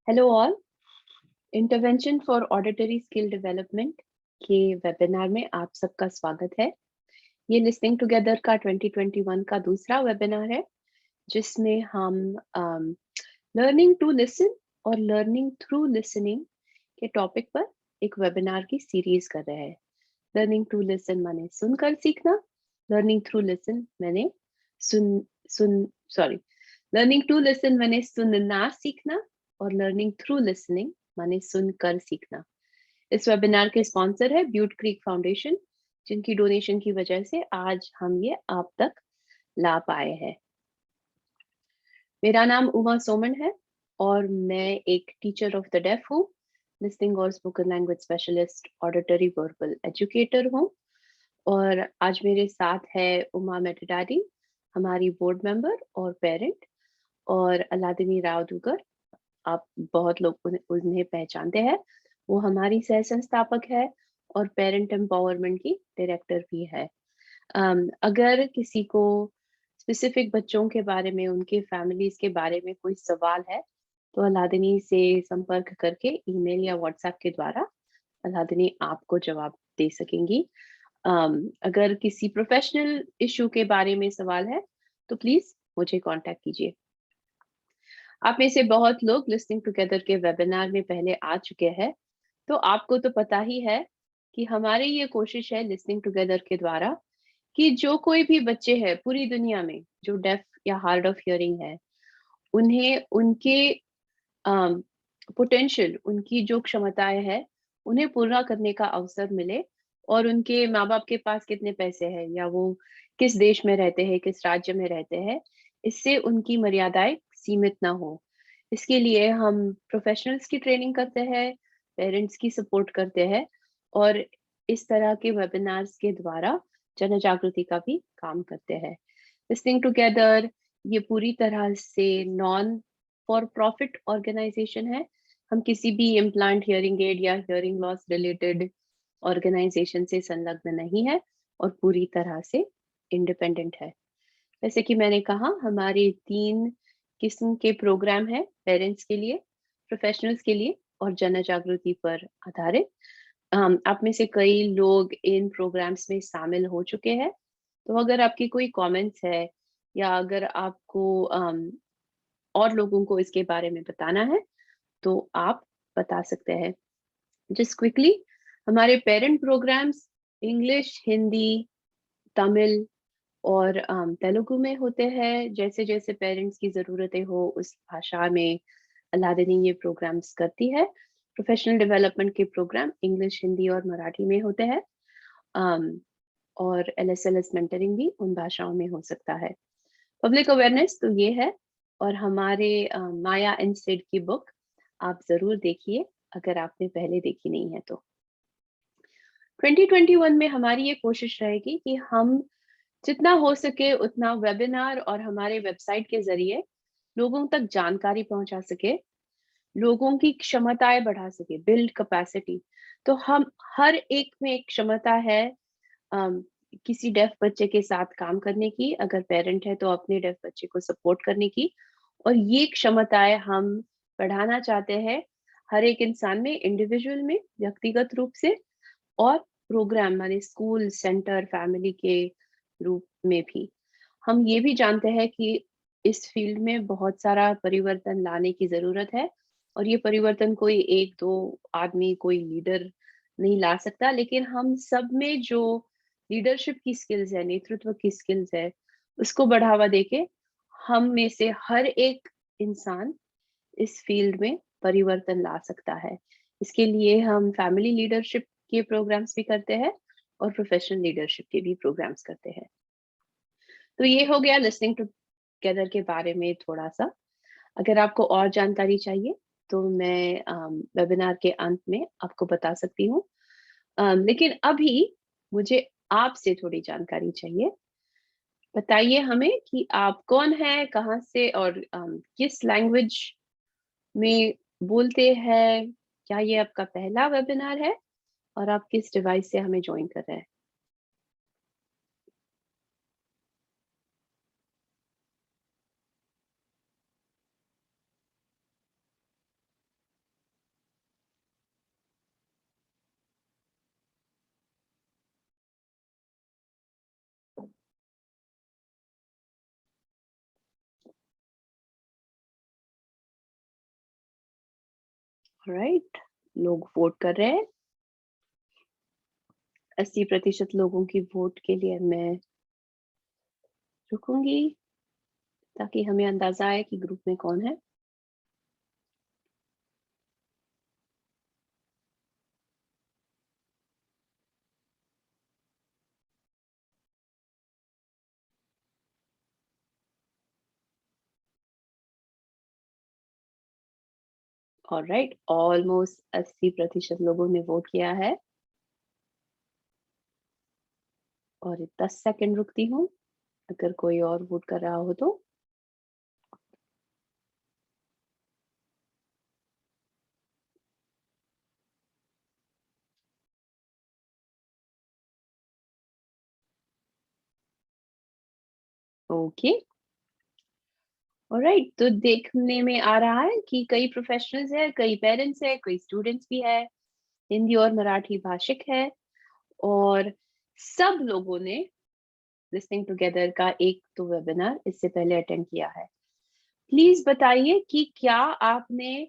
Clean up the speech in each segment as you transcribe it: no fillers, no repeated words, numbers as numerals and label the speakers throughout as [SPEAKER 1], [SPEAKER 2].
[SPEAKER 1] Hello all. Intervention for auditory skill development के webinar में आप सबका स्वागत है। ये लिसनिंग टुगेदर का 2021 का दूसरा वेबिनार है, जिसमें हम लर्निंग टू लिसन और लर्निंग थ्रू लिसनिंग के टॉपिक पर एक वेबिनार की सीरीज कर रहे हैं। लर्निंग टू लिसन माने सुनकर सीखना, लर्निंग थ्रू लिसन मैंने सुन सुन सॉरी लर्निंग टू लिसन मैंने सुनना सीखना, और लर्निंग थ्रू लिसनिंग माने सुनकर सीखना। इस वेबिनार के स्पॉन्सर है ब्यूट क्रीक फाउंडेशन, जिनकी डोनेशन की वजह से आज हम ये आप तक ला पाए हैं। मेरा नाम उमा सोमन है और मैं एक टीचर ऑफ द डेफ हूँ, लिसनिंग और spoken language specialist, auditory verbal educator हूँ। और आज मेरे साथ है उमा मेटाडाडी, हमारी बोर्ड मेंबर और पेरेंट, और अलादिनी राव दुगर। आप बहुत लोग उन्हें पहचानते हैं। वो हमारी सह संस्थापक है और पेरेंट एम्पावरमेंट की डायरेक्टर भी है। अगर किसी को स्पेसिफिक बच्चों के बारे में, उनके फैमिलीज के बारे में कोई सवाल है, तो अलादिनी से संपर्क करके ईमेल या व्हाट्सएप के द्वारा अलादिनी आपको जवाब दे सकेंगी। अगर किसी प्रोफेशनल इशू के बारे में सवाल है तो प्लीज मुझे कांटेक्ट कीजिए। आप में से बहुत लोग लिसनिंग टुगेदर के वेबिनार में पहले आ चुके हैं, तो आपको तो पता ही है कि हमारी ये कोशिश है लिसनिंग टुगेदर के द्वारा कि जो कोई भी बच्चे हैं पूरी दुनिया में जो डेफ या हार्ड ऑफ हियरिंग है, उन्हें उनके पोटेंशियल, उनकी जो क्षमताएं हैं, उन्हें पूरा करने का अवसर मिले। और उनके माँ बाप के पास कितने पैसे हैं या वो किस देश में रहते हैं, किस राज्य में रहते हैं, इससे उनकी मर्यादाएं सीमित ना हो। इसके लिए हम प्रोफेशनल्स की ट्रेनिंग करते हैं, पेरेंट्स की सपोर्ट करते हैं, और इस तरह के वेबिनार्स के द्वारा जन जागृति का भी काम करते हैं। लिसनिंग टुगेदर ये पूरी तरह से नॉन फॉर प्रॉफिट ऑर्गेनाइजेशन है। हम किसी भी इम्प्लांट हियरिंग एड या हियरिंग लॉस रिलेटेड ऑर्गेनाइजेशन से संलग्न नहीं है और पूरी तरह से इंडिपेंडेंट है। जैसे कि मैंने कहा, हमारे 3 किस्म के प्रोग्राम है, पेरेंट्स के लिए, प्रोफेशनल्स के लिए और जन जागृति पर आधारित। आप में से कई लोग इन प्रोग्राम्स में शामिल हो चुके हैं, तो अगर आपकी कोई कमेंट्स है या अगर आपको और लोगों को इसके बारे में बताना है तो आप बता सकते हैं। जस्ट क्विकली, हमारे parent programs English, Hindi, Tamil और तेलुगु में होते हैं। जैसे जैसे पेरेंट्स की ज़रूरतें हो उस भाषा में अलादिनी ये प्रोग्राम्स करती है। प्रोफेशनल डेवलपमेंट के प्रोग्राम इंग्लिश, हिंदी और मराठी में होते हैं। अम, और एलएसएलएस मेंटरिंग भी उन भाषाओं में हो सकता है। पब्लिक अवेयरनेस तो ये है, और हमारे माया इंस्टेड की बुक आप ज़रूर देखिए अगर आपने पहले देखी नहीं है तो। 2021 में हमारी ये कोशिश रहेगी कि हम जितना हो सके उतना वेबिनार और हमारे वेबसाइट के ज़रिए लोगों तक जानकारी पहुंचा सके, लोगों की क्षमताएं बढ़ा सके, बिल्ड कैपेसिटी। तो हम हर एक में एक क्षमता है अम, किसी डेफ बच्चे के साथ काम करने की, अगर पेरेंट है तो अपने डेफ बच्चे को सपोर्ट करने की। और ये क्षमताएं हम बढ़ाना चाहते हैं हर एक इंसान में, इंडिविजुअल में, व्यक्तिगत रूप से, और प्रोग्राम माने स्कूल, सेंटर, फैमिली के रूप में भी। हम ये भी जानते हैं कि इस फील्ड में बहुत सारा परिवर्तन लाने की ज़रूरत है, और ये परिवर्तन कोई 1-2 आदमी, कोई लीडर नहीं ला सकता, लेकिन हम सब में जो लीडरशिप की स्किल्स है, नेतृत्व की स्किल्स है, उसको बढ़ावा देके हम में से हर एक इंसान इस फील्ड में परिवर्तन ला सकता है। इसके लिए हम फैमिली लीडरशिप के प्रोग्राम्स भी करते हैं और प्रोफेशनल लीडरशिप के भी प्रोग्राम्स करते हैं। तो ये हो गया लिसनिंग टुगेदर के बारे में थोड़ा सा। अगर आपको और जानकारी चाहिए तो मैं वेबिनार के अंत में आपको बता सकती हूँ। लेकिन अभी मुझे आपसे थोड़ी जानकारी चाहिए। बताइए हमें कि आप कौन हैं, कहाँ से, और किस लैंग्वेज में बोलते हैं? क्या ये आपका पहला वेबिनार है और आप किस डिवाइस से हमें जॉइन कर रहे हैं? राइट, लोग वोट कर रहे हैं। 80% लोगों की वोट के लिए मैं रुकूंगी ताकि हमें अंदाजा आए कि ग्रुप में कौन है। ऑलराइट, ऑलमोस्ट 80% लोगों ने वोट किया है और 10 सेकंड रुकती हूँ अगर कोई और वोट कर रहा हो तो। ओके, ऑलराइट, तो देखने में आ रहा है कि कई प्रोफेशनल्स है, कई पेरेंट्स है, कई स्टूडेंट्स भी है, हिंदी और मराठी भाषिक है, और सब लोगों ने लिसनिंग टुगेदर का एक तो वेबिनार इससे पहले अटेंड किया है। प्लीज बताइए कि क्या आपने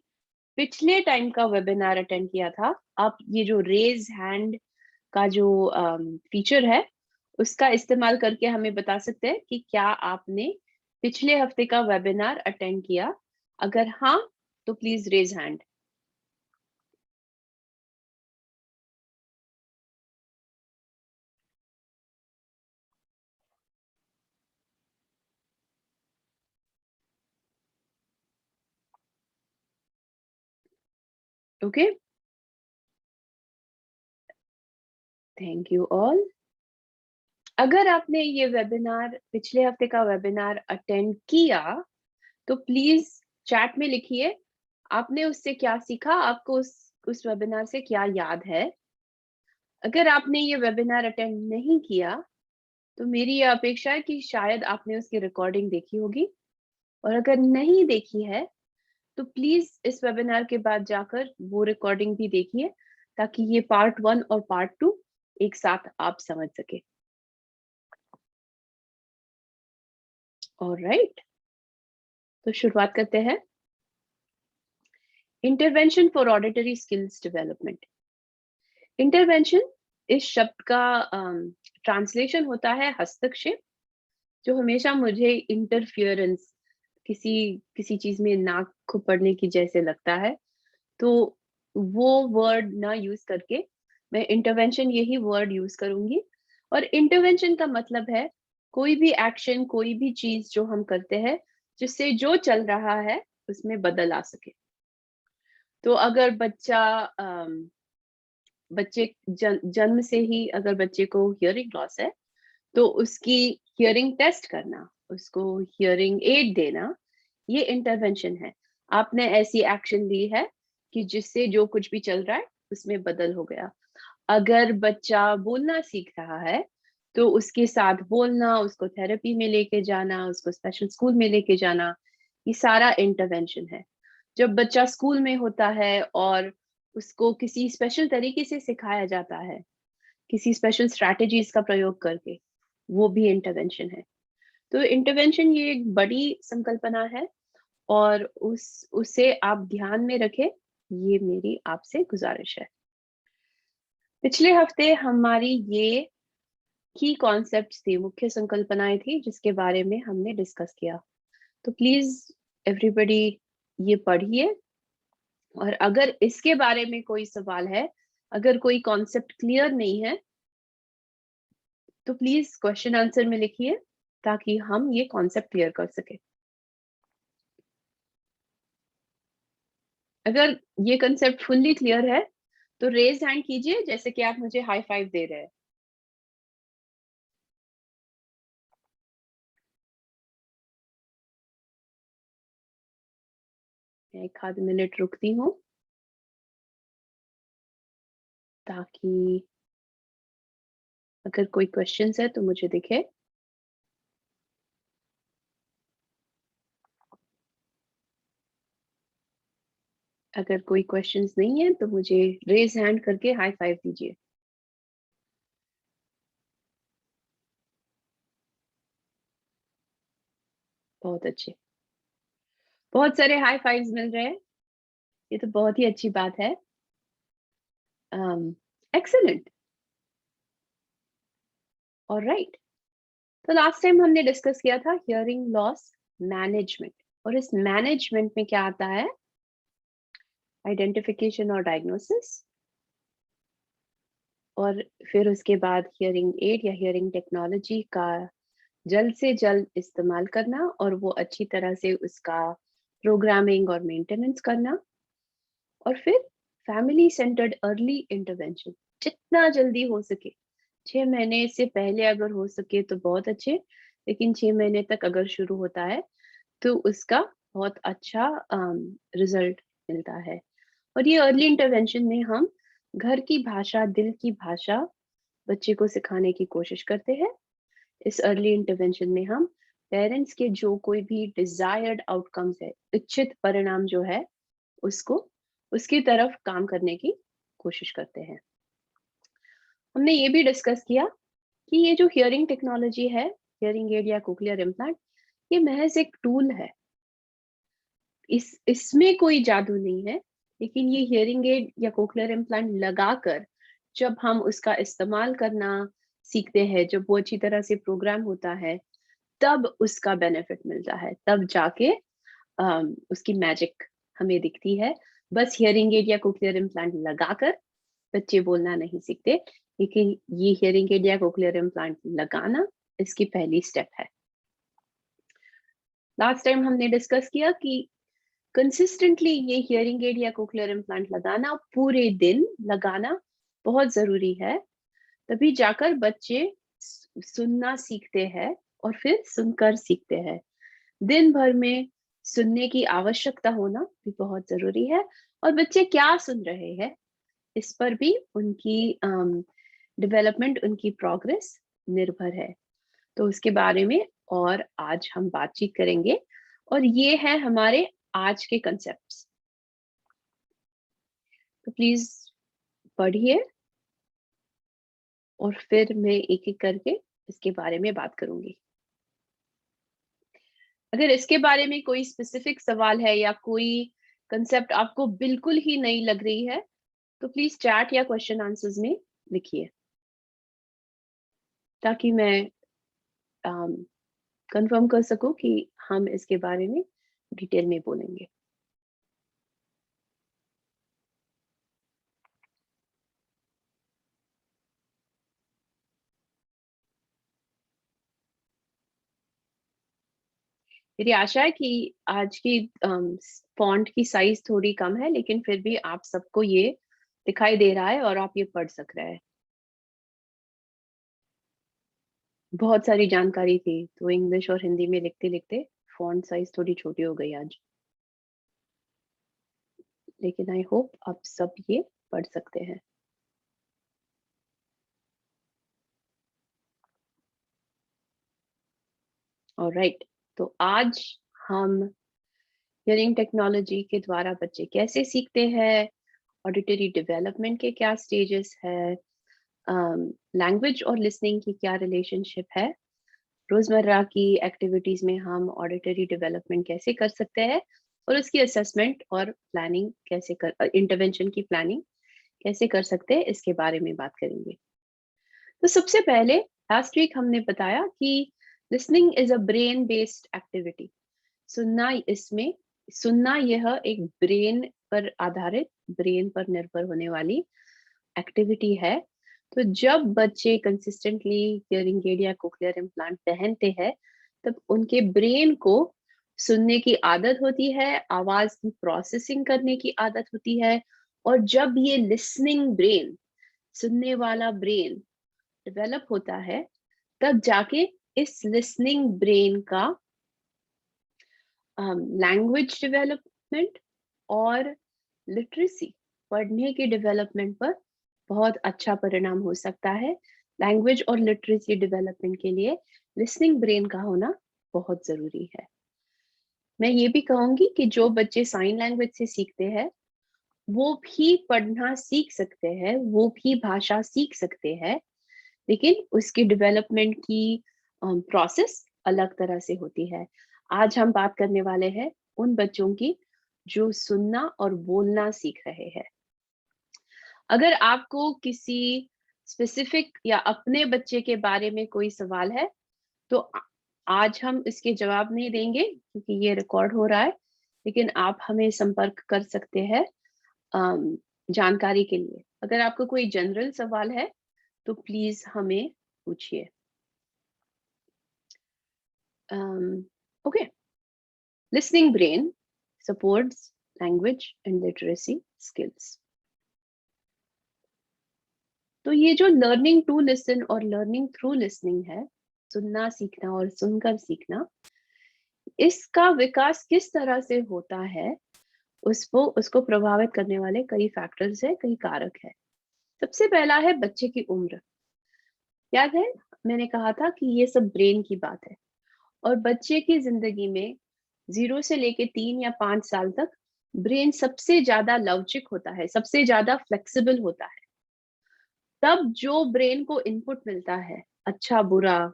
[SPEAKER 1] पिछले टाइम का वेबिनार अटेंड किया था? आप ये जो रेज हैंड का जो फीचर है उसका इस्तेमाल करके हमें बता सकते हैं कि क्या आपने पिछले हफ्ते का वेबिनार अटेंड किया? अगर हाँ, तो please raise hand. Okay, thank you all. अगर आपने ये वेबिनार, पिछले हफ्ते का वेबिनार अटेंड किया, तो प्लीज चैट में लिखिए आपने उससे क्या सीखा, आपको उस वेबिनार से क्या याद है। अगर आपने ये वेबिनार अटेंड नहीं किया, तो मेरी ये अपेक्षा है कि शायद आपने उसकी रिकॉर्डिंग देखी होगी, और अगर नहीं देखी है तो प्लीज इस वेबिनार के बाद जाकर वो रिकॉर्डिंग भी देखिए ताकि ये पार्ट 1 और पार्ट 2 एक साथ आप समझ सके। ऑलराइट, तो शुरुआत करते हैं। Intervention for auditory skills development. Intervention इस शब्द का ट्रांसलेशन होता है हस्तक्षेप, जो हमेशा मुझे इंटरफियरेंस, किसी किसी चीज में नाक खुपड़ने की जैसे लगता है। तो वो वर्ड ना यूज करके मैं इंटरवेंशन यही वर्ड यूज करूंगी। और इंटरवेंशन का मतलब है कोई भी एक्शन, कोई भी चीज जो हम करते हैं जिससे जो चल रहा है उसमें बदल आ सके। तो अगर बच्चे जन्म से ही अगर बच्चे को हियरिंग लॉस है, तो उसकी हियरिंग टेस्ट करना, उसको हियरिंग एड देना, ये इंटरवेंशन है। आपने ऐसी एक्शन ली है कि जिससे जो कुछ भी चल रहा है उसमें बदल हो गया। अगर बच्चा बोलना सीख रहा है, तो उसके साथ बोलना, उसको थेरेपी में लेके जाना, उसको स्पेशल स्कूल में लेके जाना, ये सारा इंटरवेंशन है। जब बच्चा स्कूल में होता है और उसको किसी स्पेशल तरीके से सिखाया जाता है, किसी स्पेशल स्ट्रैटेजीज का प्रयोग करके, वो भी इंटरवेंशन है। तो इंटरवेंशन ये एक बड़ी संकल्पना है, और उसे आप ध्यान में रखें, ये मेरी आपसे गुजारिश है। पिछले हफ्ते हमारी ये की कॉन्सेप्ट्स थी, मुख्य संकल्पनाएं थी जिसके बारे में हमने डिस्कस किया। तो प्लीज एवरीबॉडी ये पढ़िए, और अगर इसके बारे में कोई सवाल है, अगर कोई कॉन्सेप्ट क्लियर नहीं है, तो प्लीज क्वेश्चन आंसर में लिखिए ताकि हम ये कॉन्सेप्ट क्लियर कर सके। अगर ये कंसेप्ट फुल्ली क्लियर है तो रेज हैंड कीजिए जैसे कि आप मुझे हाई फाइव दे रहे हैं। मैं एक आध मिनट रुकती हूँ ताकि अगर कोई क्वेश्चंस है तो मुझे दिखे। अगर कोई क्वेश्चंस नहीं है तो मुझे रेज हैंड करके हाई फाइव दीजिए। बहुत अच्छे, बहुत सारे हाई फाइव्स मिल रहे हैं। ये तो बहुत ही अच्छी बात है। एक्सीलेंट। ऑलराइट। तो लास्ट टाइम हमने डिस्कस किया था हियरिंग लॉस मैनेजमेंट, और इस मैनेजमेंट में क्या आता है? आइडेंटिफिकेशन और डायग्नोसिस, और फिर उसके बाद हियरिंग एड या हियरिंग टेक्नोलॉजी का जल्द से जल्द इस्तेमाल करना, और वो अच्छी तरह से उसका प्रोग्रामिंग और मेंटेनेंस करना, और फिर फैमिली सेंटर्ड अर्ली इंटरवेंशन, जितना जल्दी हो सके। 6 महीने से पहले अगर हो सके तो बहुत अच्छे, लेकिन 6 महीने तक अगर शुरू होता है तो उसका बहुत अच्छा रिजल्ट मिलता है। और ये अर्ली इंटरवेंशन में हम घर की भाषा, दिल की भाषा बच्चे को सिखाने की कोशिश करते हैं। इस अर्ली इंटरवेंशन में हम पेरेंट्स के जो कोई भी डिजायर्ड आउटकम्स है, इच्छित परिणाम जो है, उसको उसकी तरफ काम करने की कोशिश करते हैं। हमने ये भी डिस्कस किया कि ये जो हियरिंग टेक्नोलॉजी है, हियरिंग एड या कोक्लियर इम्प्लांट, ये महज एक टूल है। इसमें कोई जादू नहीं है, लेकिन ये हियरिंग एड या कोक्लियर इम्प्लांट लगाकर जब हम उसका इस्तेमाल करना सीखते हैं, जब वो अच्छी तरह से प्रोग्राम होता है, तब उसका बेनिफिट मिलता है, तब जाके उसकी मैजिक हमें दिखती है। बस हियरिंग एड या कोक्लियर इम्प्लांट लगाकर बच्चे बोलना नहीं सीखते, लेकिन ये हियरिंग एड या कोक्लियर इम्प्लांट लगाना इसकी पहली स्टेप है। लास्ट टाइम हमने डिस्कस किया कि कंसिस्टेंटली ये हियरिंग एड या कोक्लियर इम्प्लांट लगाना, पूरे दिन लगाना बहुत जरूरी है। तभी जाकर बच्चे सुनना सीखते हैं और फिर सुनकर सीखते हैं। दिन भर में सुनने की आवश्यकता होना भी बहुत जरूरी है, और बच्चे क्या सुन रहे हैं इस पर भी उनकी डेवलपमेंट, उनकी प्रोग्रेस निर्भर है। तो उसके बारे में और आज हम बातचीत करेंगे, और ये है हमारे आज के कंसेप्ट्स। तो प्लीज पढ़िए, और फिर मैं एक एक करके इसके बारे में बात करूंगी। अगर इसके बारे में कोई स्पेसिफिक सवाल है या कोई कंसेप्ट आपको बिल्कुल ही नहीं लग रही है, तो प्लीज चैट या क्वेश्चन आंसर्स में लिखिए, ताकि मैं कंफर्म कर सकूं कि हम इसके बारे में डिटेल में बोलेंगे। मेरी आशा है कि आज की फॉन्ट की साइज थोड़ी कम है, लेकिन फिर भी आप सबको ये दिखाई दे रहा है और आप ये पढ़ सक रहे हैं। बहुत सारी जानकारी थी, तो इंग्लिश और हिंदी में लिखते लिखते फॉन्ट साइज थोड़ी छोटी हो गई आज, लेकिन आई होप आप सब ये पढ़ सकते हैं। ऑलराइट। तो आज हम हियरिंग टेक्नोलॉजी के द्वारा बच्चे कैसे सीखते हैं, ऑडिटरी डेवलपमेंट के क्या स्टेजेस है, लैंग्वेज और लिसनिंग की क्या रिलेशनशिप है, रोजमर्रा की एक्टिविटीज में हम ऑडिटरी डेवलपमेंट कैसे कर सकते हैं, और उसकी असेसमेंट और प्लानिंग कैसे कर, इंटरवेंशन की प्लानिंग कैसे कर सकते हैं, इसके बारे में बात करेंगे। तो सबसे पहले लास्ट वीक हमने बताया कि listening is a brain based activity. सुनना इसमें सुनना यह एक ब्रेन पर आधारित, ब्रेन पर निर्भर होने वाली एक्टिविटी है। तो जब बच्चे कंसिस्टेंटली हियरिंग एड या कोक्लियर इम्प्लांट पहनते हैं, तब उनके ब्रेन को सुनने की आदत होती है, आवाज की प्रोसेसिंग करने की आदत होती है, और जब ये लिसनिंग ब्रेन, सुनने वाला ब्रेन डेवलप होता है, तब जाके इस लिसनिंग ब्रेन का लैंग्वेज डेवलपमेंट और लिटरेसी, पढ़ने के डेवलपमेंट पर बहुत अच्छा परिणाम हो सकता है। लैंग्वेज और लिटरेसी डेवलपमेंट के लिए लिसनिंग ब्रेन का होना बहुत जरूरी है। मैं ये भी कहूंगी कि जो बच्चे साइन लैंग्वेज से सीखते हैं, वो भी पढ़ना सीख सकते हैं, वो भी भाषा सीख सकते हैं, लेकिन उसकी डेवलपमेंट की प्रोसेस अलग तरह से होती है। आज हम बात करने वाले हैं उन बच्चों की जो सुनना और बोलना सीख रहे हैं। अगर आपको किसी स्पेसिफिक या अपने बच्चे के बारे में कोई सवाल है, तो आज हम इसके जवाब नहीं देंगे क्योंकि ये रिकॉर्ड हो रहा है, लेकिन आप हमें संपर्क कर सकते हैं जानकारी के लिए। अगर आपको कोई जनरल सवाल है तो प्लीज हमें पूछिए। Okay, listening brain supports language and literacy skills. तो ये जो लर्निंग टू लिसन और लर्निंग थ्रू लिसनिंग है, सुनना सीखना और सुनकर सीखना, इसका विकास किस तरह से होता है, उसको उसको प्रभावित करने वाले कई फैक्टर्स है, कई कारक है। सबसे पहला है बच्चे की उम्र। याद है मैंने कहा था कि ये सब ब्रेन की बात है, और बच्चे की जिंदगी में 0 से लेके 3 या 5 साल तक ब्रेन सबसे ज्यादा लवचिक होता है, सबसे ज्यादा फ्लेक्सिबल होता है। तब जो ब्रेन को इनपुट मिलता है, अच्छा बुरा,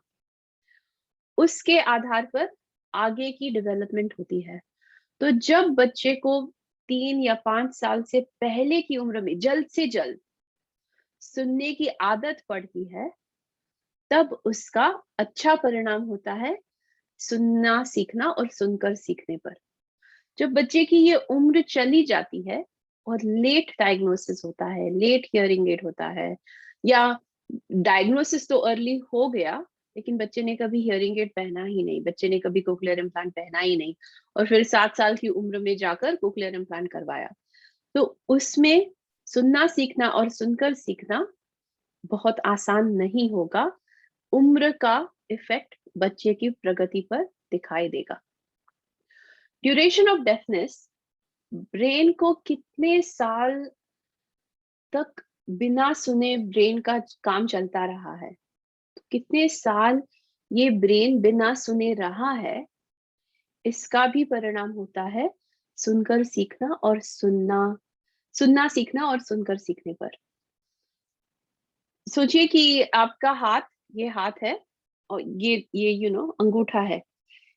[SPEAKER 1] उसके आधार पर आगे की डेवलपमेंट होती है। तो जब बच्चे को 3 या 5 साल से पहले की उम्र में जल्द से जल्द सुनने की आदत पड़ती है, तब उसका अच्छा परिणाम होता है सुनना सीखना और सुनकर सीखने पर। जब बच्चे की ये उम्र चली जाती है और लेट डायग्नोसिस होता है, लेट हियरिंग एड होता है, या डायग्नोसिस तो अर्ली हो गया लेकिन बच्चे ने कभी हियरिंग एड पहना ही नहीं, बच्चे ने कभी कोक्लियर इम्प्लांट पहना ही नहीं, और फिर 7 साल की उम्र में जाकर कोक्लियर इम्प्लांट करवाया, तो उसमें सुनना सीखना और सुनकर सीखना बहुत आसान नहीं होगा। उम्र का इफेक्ट बच्चे की प्रगति पर दिखाई देगा। ड्यूरेशन ऑफ डेफनेस, ब्रेन को कितने साल तक बिना सुने ब्रेन का काम चलता रहा है, तो कितने साल ये ब्रेन बिना सुने रहा है, इसका भी परिणाम होता है सुनकर सीखना और सुनना सीखना और सुनकर सीखने पर। सोचिए कि आपका हाथ, ये हाथ है और ये अंगूठा है।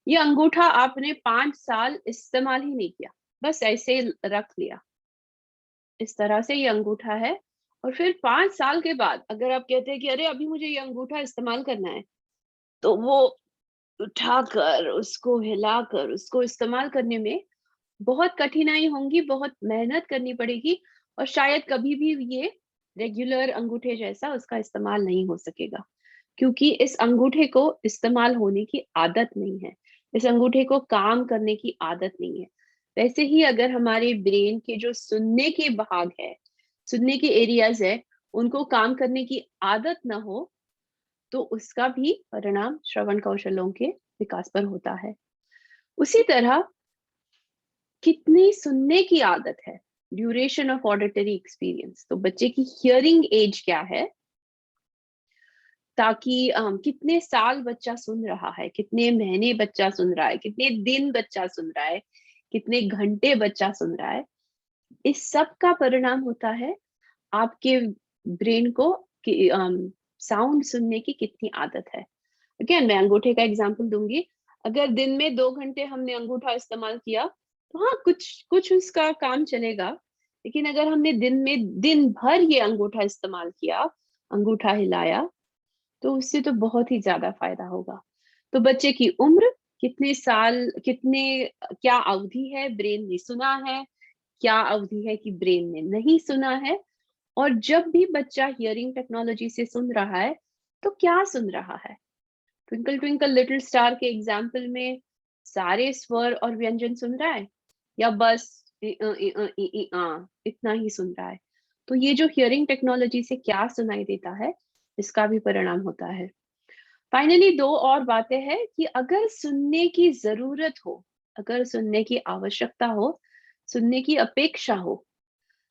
[SPEAKER 1] ये अंगूठा आपने 5 साल इस्तेमाल ही नहीं किया, बस ऐसे ही रख लिया। इस तरह से ये अंगूठा है, और फिर 5 साल के बाद अगर आप कहते हैं कि अरे अभी मुझे ये अंगूठा इस्तेमाल करना है, तो वो उठाकर उसको हिलाकर उसको इस्तेमाल करने में बहुत कठिनाई होंगी, बहुत मेहनत करनी पड़ेगी, और शायद कभी भी ये रेगुलर अंगूठे जैसा उसका इस्तेमाल नहीं हो सकेगा, क्योंकि इस अंगूठे को इस्तेमाल होने की आदत नहीं है, इस अंगूठे को काम करने की आदत नहीं है। वैसे ही अगर हमारे ब्रेन के जो सुनने के भाग है, सुनने के एरियाज है, उनको काम करने की आदत ना हो, तो उसका भी परिणाम श्रवण कौशलों के विकास पर होता है। उसी तरह कितनी सुनने की आदत है, ड्यूरेशन ऑफ ऑडिटरी एक्सपीरियंस, तो बच्चे की हियरिंग एज क्या है, ताकि कितने साल बच्चा सुन रहा है, कितने महीने बच्चा सुन रहा है, कितने दिन बच्चा सुन रहा है, कितने घंटे बच्चा सुन रहा है, इस सब का परिणाम होता है आपके ब्रेन को कि साउंड सुनने की कितनी आदत है। अगेन मैं अंगूठे का एग्जांपल दूंगी। अगर दिन में 2 घंटे हमने अंगूठा इस्तेमाल किया, तो हाँ कुछ कुछ उसका काम चलेगा, लेकिन अगर हमने दिन में दिन भर ये अंगूठा इस्तेमाल किया, अंगूठा हिलाया, तो उससे तो बहुत ही ज्यादा फायदा होगा। तो बच्चे की उम्र, कितने साल, कितने, क्या अवधि है ब्रेन ने सुना है, क्या अवधि है कि ब्रेन ने नहीं सुना है, और जब भी बच्चा हियरिंग टेक्नोलॉजी से सुन रहा है तो क्या सुन रहा है। ट्विंकल ट्विंकल लिटिल स्टार के एग्जाम्पल में सारे स्वर और व्यंजन सुन रहा है, या बस इतना ही सुन रहा है। तो ये जो हियरिंग टेक्नोलॉजी से क्या सुनाई देता है, इसका भी परिणाम होता है। फाइनली 2 और बातें हैं कि अगर सुनने की जरूरत हो, अगर सुनने की आवश्यकता हो, सुनने की अपेक्षा हो,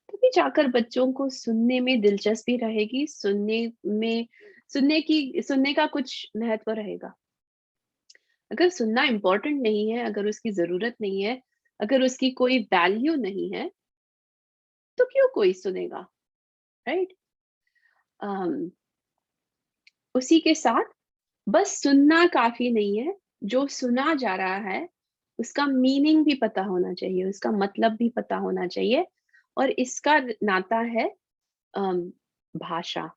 [SPEAKER 1] तभी जाकर बच्चों को सुनने में दिलचस्पी रहेगी, सुनने का कुछ महत्व रहेगा। अगर सुनना इम्पोर्टेंट नहीं है, अगर उसकी जरूरत नहीं है, अगर उसकी कोई वैल्यू नहीं है, तो क्यों कोई सुनेगा, राइट? उसी के साथ बस सुनना काफी नहीं है, जो सुना जा रहा है उसका मीनिंग भी पता होना चाहिए, उसका मतलब भी पता होना चाहिए। और इसका नाता है भाषा।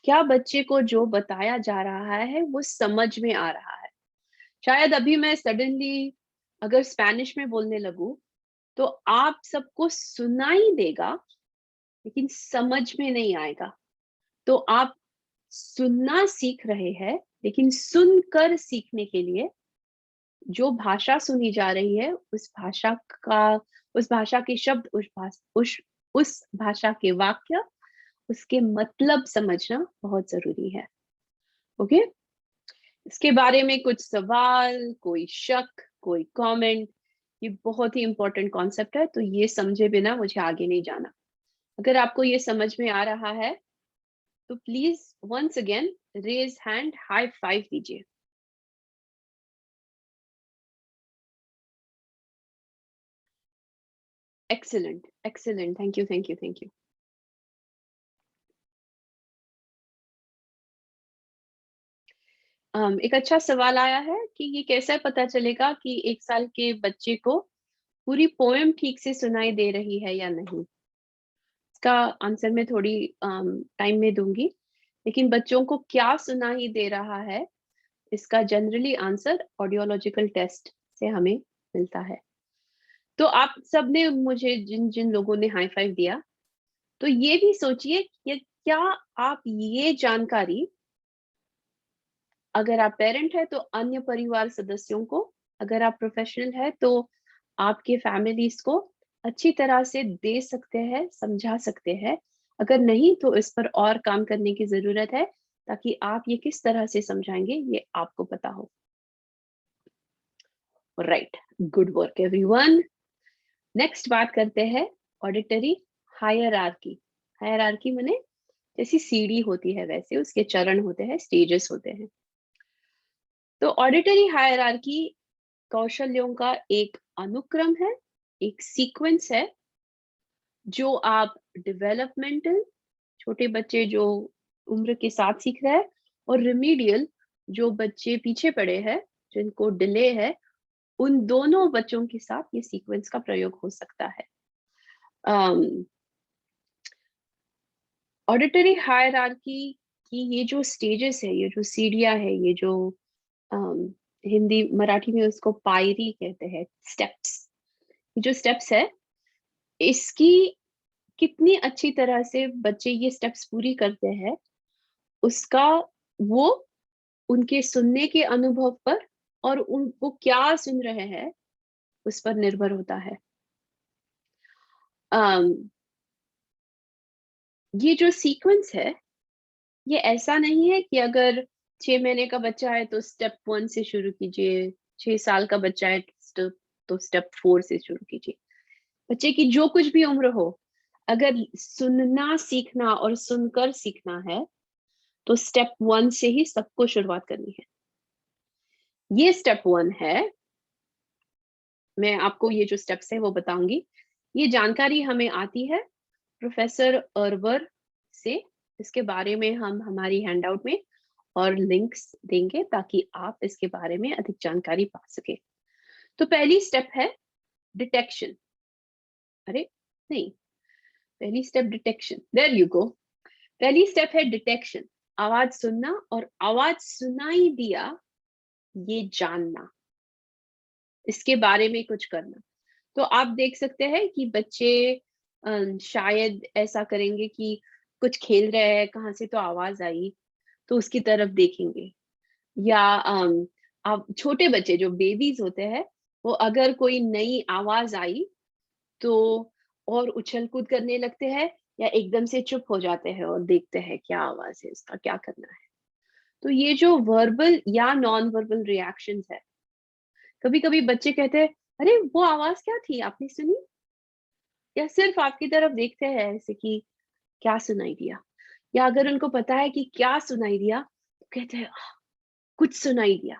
[SPEAKER 1] क्या बच्चे को जो बताया जा रहा है वो समझ में आ रहा है? शायद अभी मैं सडनली अगर स्पेनिश में बोलने लगूं तो आप सबको सुनाई देगा लेकिन समझ में नहीं आएगा। तो आप सुनना सीख रहे हैं, लेकिन सुनकर सीखने के लिए जो भाषा सुनी जा रही है का उस भाषा के शब्द, उस भाषा के वाक्य, उसके मतलब समझना बहुत जरूरी है। ओके, इसके बारे में कुछ सवाल, कोई शक, कोई कमेंट? ये बहुत ही इंपॉर्टेंट कॉन्सेप्ट है, तो ये समझे बिना मुझे आगे नहीं जाना। अगर आपको ये समझ में आ रहा है तो please once again raise hand, high five दीजिए। Excellent, excellent, thank you, thank you, thank you. एक अच्छा सवाल आया है कि ये कैसे पता चलेगा कि 1 साल के बच्चे को पूरी पोएम ठीक से सुनाई दे रही है या नहीं? इसका आंसर मैं थोड़ी टाइम में दूंगी, लेकिन बच्चों को क्या सुनाई दे रहा है, इसका जनरली आंसर ऑडियोलॉजिकल टेस्ट से हमें मिलता है। तो आप सबने मुझे, जिन जिन लोगों ने हाई फाइव दिया, तो ये भी सोचिए कि क्या आप ये जानकारी, अगर आप पेरेंट है तो अन्य परिवार सदस्यों को, अगर आप प्रोफेशनल है तो आपके फैमिलीज को अच्छी तरह से दे सकते हैं, समझा सकते हैं। अगर नहीं तो इस पर और काम करने की जरूरत है, ताकि आप ये किस तरह से समझाएंगे ये आपको पता हो। Right, good work everyone. Next बात करते हैं ऑडिटरी हायरार्की। हायरार्की माने जैसी सीढ़ी होती है वैसे उसके चरण होते हैं, स्टेजेस होते हैं। तो ऑडिटरी हायरार्की कौशल्यों का एक अनुक्रम है, एक सीक्वेंस है, जो आप डेवलपमेंटल, छोटे बच्चे जो उम्र के साथ सीख रहे हैं, और रिमीडियल, जो बच्चे पीछे पड़े हैं, जिनको डिले है, उन दोनों बच्चों के साथ ये सीक्वेंस का प्रयोग हो सकता है। ऑडिटरी हायरार्की की ये जो स्टेजेस है, ये जो सीढ़ियां है, ये जो अम, हिंदी मराठी में उसको पायरी कहते हैं, स्टेप्स, जो स्टेप्स है, इसकी कितनी अच्छी तरह से बच्चे ये स्टेप्स पूरी करते हैं, उसका वो उनके सुनने के अनुभव पर और वो क्या सुन रहे हैं उस पर निर्भर होता है। अम, ये जो सीक्वेंस है, ये ऐसा नहीं है कि अगर 6 महीने का बच्चा है तो स्टेप 1 से शुरू कीजिए, 6 साल का बच्चा है तो स्टेप 4 से शुरू कीजिए। बच्चे की जो कुछ भी उम्र हो, अगर सुनना सीखना और सुनकर सीखना है तो स्टेप 1 से ही सबको शुरुआत करनी है। ये स्टेप 1 है। मैं आपको ये जो स्टेप्स है वो बताऊंगी। ये जानकारी हमें आती है प्रोफेसर अर्वर से। इसके बारे में हम हमारी हैंडआउट में और लिंक्स देंगे ताकि आप इसके बारे में अधिक जानकारी पा सके। तो पहली स्टेप है डिटेक्शन। अरे नहीं, पहली step detection, there you go. पहली स्टेप है डिटेक्शन, आवाज सुनना और आवाज सुनाई दिया ये जानना, इसके बारे में कुछ करना। तो आप देख सकते हैं कि बच्चे शायद ऐसा करेंगे कि कुछ खेल रहे हैं, कहाँ से तो आवाज आई, तो उसकी तरफ देखेंगे। या अब छोटे बच्चे जो बेबीज होते हैं, वो अगर कोई नई आवाज आई तो और उछल कूद करने लगते हैं, या एकदम से चुप हो जाते हैं और देखते हैं क्या आवाज है, इसका क्या करना है। तो ये जो वर्बल या नॉन वर्बल रिएक्शंस है, कभी कभी बच्चे कहते हैं अरे वो आवाज क्या थी, आपने सुनी? या सिर्फ आपकी तरफ देखते हैं ऐसे कि क्या सुनाई दिया। या अगर उनको पता है कि क्या सुनाई दिया तो कहते हैं "आह, कुछ सुनाई दिया"।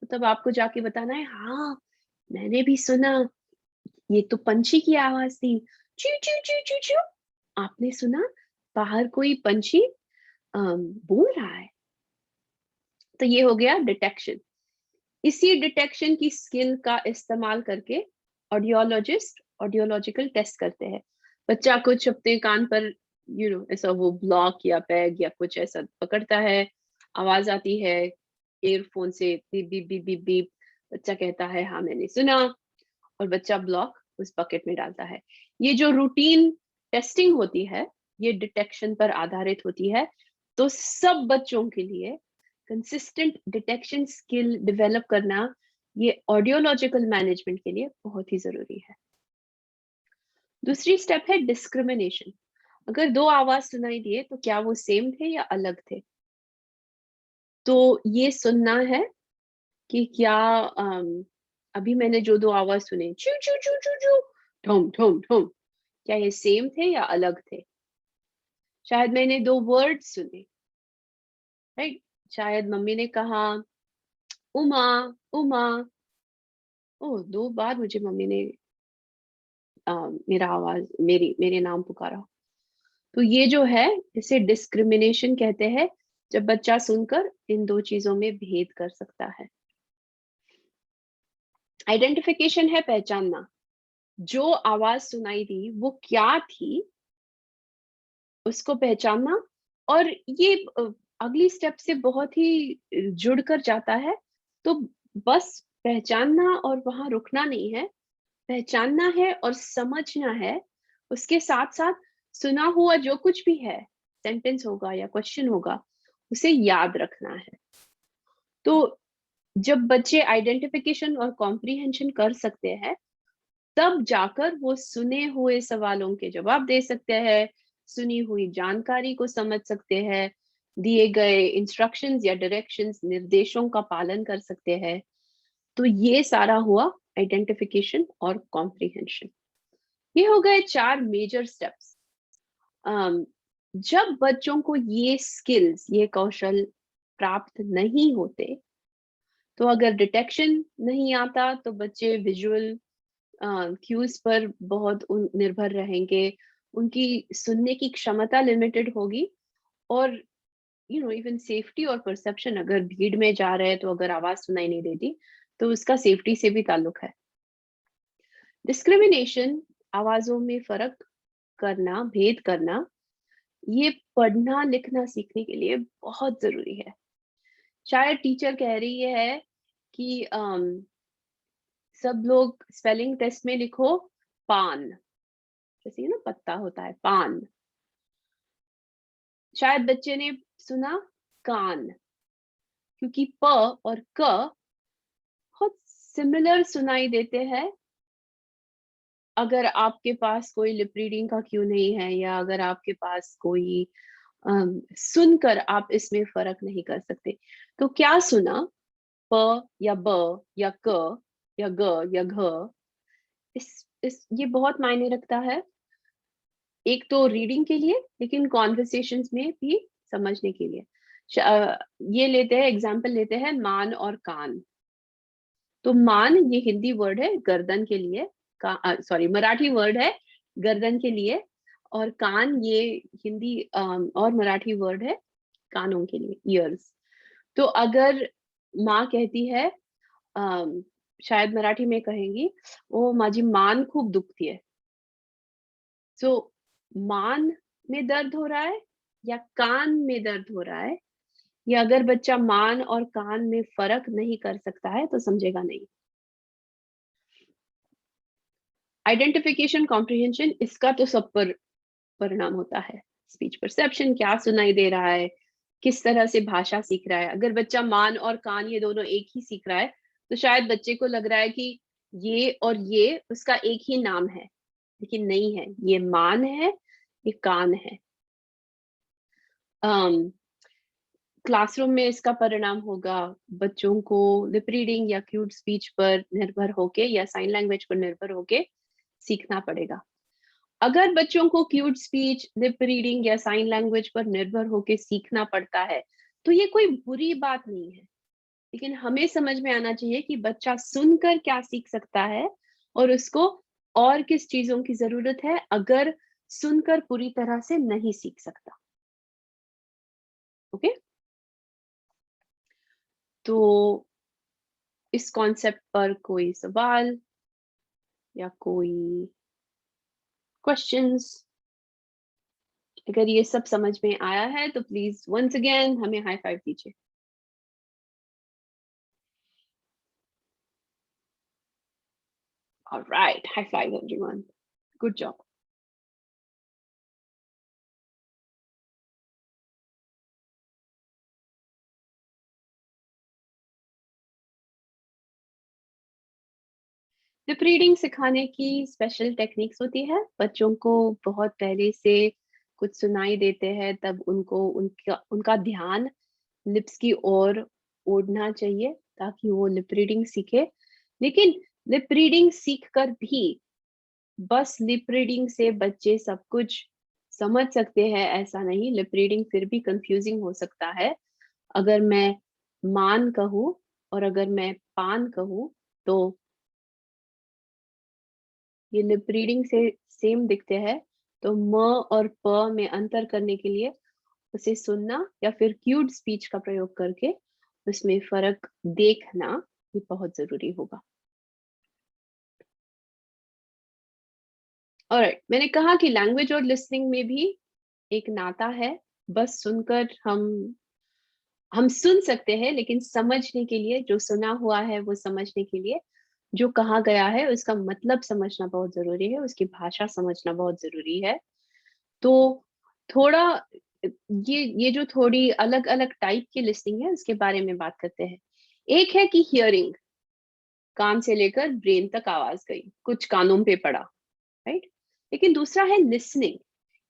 [SPEAKER 1] तो तब आपको जाके बताना है हाँ, मैंने भी सुना, ये तो पंछी की आवाज थी, चू चू चू चू चू। आपने सुना बाहर कोई पंछी बोल रहा है। तो ये हो गया डिटेक्शन। इसी डिटेक्शन की स्किल का इस्तेमाल करके ऑडियोलॉजिस्ट ऑडियोलॉजिकल टेस्ट करते हैं। बच्चा कुछ अपने कान पर ऐसा वो ब्लॉक या पैग या कुछ ऐसा पकड़ता है, आवाज आती है ईयरफोन से, beep beep beep beep beep. बच्चा कहता है हाँ मैंने सुना, और बच्चा ब्लॉक उस बकेट में डालता है। ये जो रूटीन टेस्टिंग होती है, ये डिटेक्शन पर आधारित होती है। तो सब बच्चों के लिए कंसिस्टेंट डिटेक्शन स्किल डेवलप करना, ये ऑडियोलॉजिकल मैनेजमेंट के लिए बहुत ही जरूरी है। दूसरी स्टेप है डिस्क्रिमिनेशन। अगर दो आवाज सुनाई दिए तो क्या वो सेम थे या अलग थे? तो ये सुनना है कि क्या अभी मैंने जो दो आवाज सुने, चू चू चू चू चू, ठुम ठुम ठुम, क्या ये सेम थे या अलग थे? शायद मैंने दो वर्ड सुने, राइट? शायद मम्मी ने कहा उमा, उमा। ओ, दो बार मुझे मम्मी ने मेरा आवाज मेरी मेरे नाम पुकारा। तो ये जो है, इसे डिस्क्रिमिनेशन कहते हैं, जब बच्चा सुनकर इन दो चीजों में भेद कर सकता है। आइडेंटिफिकेशन है पहचानना, जो आवाज सुनाई दी वो क्या थी, उसको पहचानना। और ये अगली स्टेप से बहुत ही जुड़कर जाता है। तो बस पहचानना और वहां रुकना नहीं है, पहचानना है और समझना है। उसके साथ साथ सुना हुआ जो कुछ भी है, सेंटेंस होगा या क्वेश्चन होगा, उसे याद रखना है। तो जब बच्चे आइडेंटिफिकेशन और कॉम्प्रिहेंशन कर सकते हैं, तब जाकर वो सुने हुए सवालों के जवाब दे सकते हैं, सुनी हुई जानकारी को समझ सकते हैं, दिए गए इंस्ट्रक्शंस या डायरेक्शंस, निर्देशों का पालन कर सकते हैं। तो ये सारा हुआ आइडेंटिफिकेशन और कॉम्प्रिहेंशन। ये हो गए 4 मेजर स्टेप्स। जब बच्चों को ये स्किल्स, ये कौशल प्राप्त नहीं होते, तो अगर डिटेक्शन नहीं आता तो बच्चे विजुअल क्यूज पर बहुत निर्भर रहेंगे, उनकी सुनने की क्षमता लिमिटेड होगी। और इवन सेफ्टी और परसेप्शन, अगर भीड़ में जा रहे हैं तो अगर आवाज सुनाई नहीं देती, तो उसका सेफ्टी से भी ताल्लुक है। डिस्क्रिमिनेशन, आवाजों में फर्क करना, भेद करना, ये पढ़ना लिखना सीखने के लिए बहुत जरूरी है। शायद टीचर कह रही है कि सब लोग स्पेलिंग टेस्ट में लिखो पान, जैसे ना पत्ता होता है पान। शायद बच्चे ने सुना कान, क्योंकि प और क बहुत सिमिलर सुनाई देते हैं। अगर आपके पास कोई लिप रीडिंग का क्यू नहीं है, या अगर आपके पास कोई सुनकर आप इसमें फर्क नहीं कर सकते, तो क्या सुना, प या ब या क या ग या घ, इस ये बहुत मायने रखता है। एक तो रीडिंग के लिए, लेकिन कॉन्वर्सेशंस में भी समझने के लिए। ये लेते हैं एग्जांपल, लेते हैं मान और कान। तो मान ये हिंदी वर्ड है गर्दन के लिए, सॉरी मराठी वर्ड है गर्दन के लिए। और कान ये हिंदी और मराठी वर्ड है कानों के लिए, ईयर्स। तो अगर माँ कहती है, अम, शायद मराठी में कहेंगी, ओ माझी मान खूब दुखती है। सो मान में दर्द हो रहा है या कान में दर्द हो रहा है, या अगर बच्चा मान और कान में फर्क नहीं कर सकता है तो समझेगा नहीं। आइडेंटिफिकेशन कॉम्प्रिहेंशन, इसका तो सब पर परिणाम होता है। स्पीच परसेप्शन, क्या सुनाई दे रहा है, किस तरह से भाषा सीख रहा है। अगर बच्चा मान और कान ये दोनों एक ही सीख रहा है, तो शायद बच्चे को लग रहा है कि ये और ये उसका एक ही नाम है, लेकिन नहीं है, ये मान है, ये कान है। क्लासरूम में इसका परिणाम होगा, बच्चों को लिप रीडिंग या क्यूट स्पीच पर निर्भर होके या साइन लैंग्वेज पर निर्भर होके सीखना पड़ेगा। अगर बच्चों को क्यूट स्पीच, लिप रीडिंग या साइन लैंग्वेज पर निर्भर होके सीखना पड़ता है, तो ये कोई बुरी बात नहीं है। लेकिन हमें समझ में आना चाहिए कि बच्चा सुनकर क्या सीख सकता है, और उसको और किस चीजों की जरूरत है अगर सुनकर पूरी तरह से नहीं सीख सकता। ओके? तो इस कॉन्सेप्ट पर कोई सवाल या कोई क्वेश्चंस? अगर ये सब समझ में आया है तो प्लीज वंस अगेन हमें हाई फाइव दीजिए। Alright, high five everyone, good job. Lip reading सिखाने की स्पेशल टेक्निक्स होती है। बच्चों को बहुत पहले से कुछ सुनाई देते हैं, तब उनको उनका उनका ध्यान लिप्स की ओर ओढ़ना चाहिए ताकि वो लिप रीडिंग सीखे। लेकिन लिप रीडिंग सीख कर भी बस लिप रीडिंग से बच्चे सब कुछ समझ सकते हैं ऐसा नहीं। लिप रीडिंग फिर भी कंफ्यूजिंग हो सकता है। अगर मैं मान कहूँ और अगर मैं पान कहूँ तो ये लिप रीडिंग से सेम दिखते हैं। तो म और प में अंतर करने के लिए उसे सुनना या फिर क्यूड स्पीच का प्रयोग करके उसमें फ़र्क देखना ये बहुत ज़रूरी होगा। ऑलराइट, मैंने कहा कि लैंग्वेज और लिसनिंग में भी एक नाता है। बस सुनकर हम सुन सकते हैं, लेकिन समझने के लिए जो सुना हुआ है वो समझने के लिए जो कहा गया है उसका मतलब समझना बहुत ज़रूरी है, उसकी भाषा समझना बहुत ज़रूरी है। तो थोड़ा ये जो थोड़ी अलग-अलग टाइप की लिसनिंग है उसके बारे में बात करते हैं। एक है कि हियरिंग, कान से लेकर ब्रेन तक आवाज़ गई, कुछ कानों पे पड़ा, राइट? लेकिन दूसरा है लिसनिंग,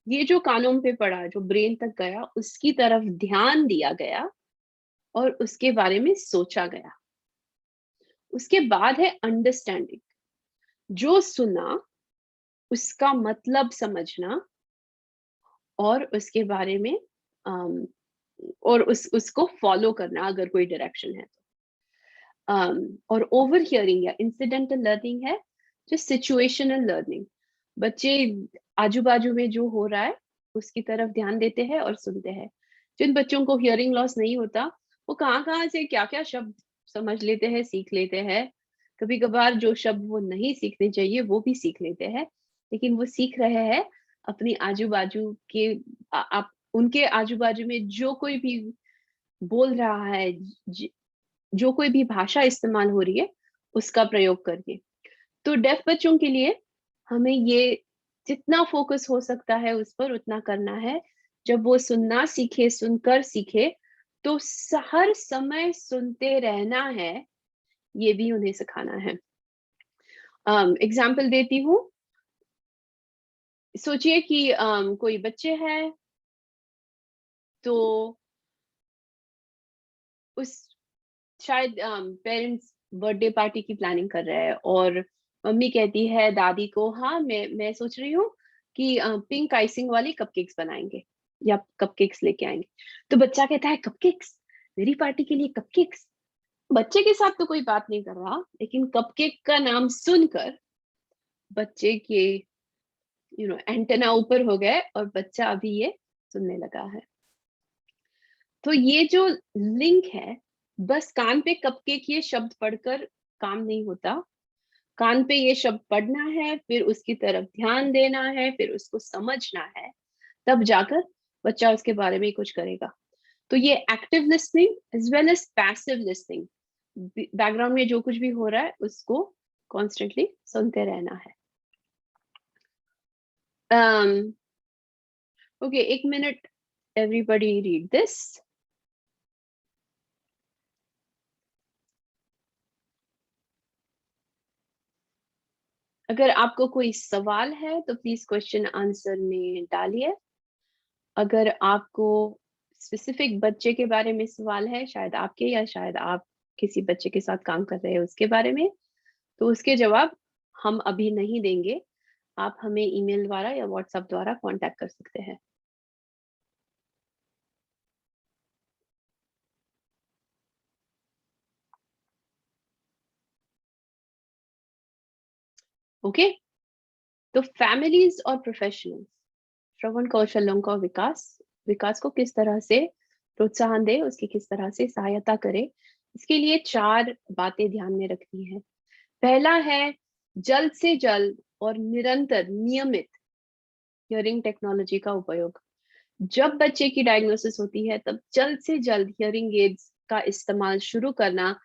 [SPEAKER 1] ये जो कानों पे पड़ा, जो ब्रेन तक गया, उसकी तरफ ध्यान दिया गया और उसके बारे में सोचा गया। उसके बाद है अंडरस्टैंडिंग, जो सुना उसका मतलब समझना और उसके बारे में अम, और उसको फॉलो करना अगर कोई डायरेक्शन है तो। और ओवर हियरिंग या इंसिडेंटल लर्निंग है जो सिचुएशनल लर्निंग। बच्चे आजू-बाजू में जो हो रहा है उसकी तरफ ध्यान देते हैं और सुनते हैं। जिन बच्चों को हियरिंग लॉस नहीं होता, वो कहाँ-कहाँ से क्या-क्या शब्द समझ लेते हैं, सीख लेते हैं। कभी-कभार जो शब्द वो नहीं सीखने चाहिए वो भी सीख लेते हैं। लेकिन वो सीख रहे हैं अपनी आजू-बाजू के आप उनके आजू-बाजू में जो कोई भी बोल रहा है, जो कोई भी भाषा इस्तेमाल हो रही है, उसका प्रयोग करके। तो डेफ बच्चों के लिए हमें ये जितना फ़ोकस हो सकता है उस पर उतना करना है। जब वो सुनना सीखे, सुनकर सीखे, तो हर समय सुनते रहना है, ये भी उन्हें सिखाना है। एग्ज़ाम्पल देती हूँ, सोचिए कि कोई बच्चे हैं, तो उस शायद पेरेंट्स बर्थडे पार्टी की प्लानिंग कर रहे हैं और मम्मी कहती है दादी को, हाँ मैं सोच रही हूँ कि पिंक आइसिंग वाली कपकेक्स बनाएंगे या कपकेक्स लेके आएंगे। तो बच्चा कहता है कपकेक्स, मेरी पार्टी के लिए कपकेक्स। बच्चे के साथ तो कोई बात नहीं कर रहा, लेकिन कपकेक का नाम सुनकर बच्चे के एंटेना ऊपर हो गए और बच्चा अभी ये सुनने लगा है। तो ये जो लिंक है, बस कान पे कपकेक ये शब्द पढ़कर काम नहीं होता। कान पे ये शब्द पढ़ना है, फिर उसकी तरफ ध्यान देना है, फिर उसको समझना है, तब जाकर बच्चा उसके बारे में कुछ करेगा। तो ये active listening as well as passive listening, background में जो कुछ भी हो रहा है, उसको कॉन्स्टेंटली सुनते रहना है। um, okay, 1 minute, everybody read this. अगर आपको कोई सवाल है तो प्लीज़ क्वेश्चन आंसर में डालिए। अगर आपको स्पेसिफिक बच्चे के बारे में सवाल है, शायद आपके या शायद आप किसी बच्चे के साथ काम कर रहे हो उसके बारे में, तो उसके जवाब हम अभी नहीं देंगे। आप हमें ईमेल द्वारा या व्हाट्सएप द्वारा कॉन्टैक्ट कर सकते हैं। ओके? तो फैमिलीज़ और प्रोफेशनल्स श्रवण कौशलों का विकास विकास को किस तरह से प्रोत्साहन दें, उसकी किस तरह से सहायता करें, इसके लिए 4 बातें ध्यान में रखनी है। पहला है जल्द से जल्द और निरंतर नियमित हियरिंग टेक्नोलॉजी का उपयोग। जब बच्चे की डायग्नोसिस होती है तब जल्द से जल्द हियरिंग एड्स का इस्तेमाल शुरू करना।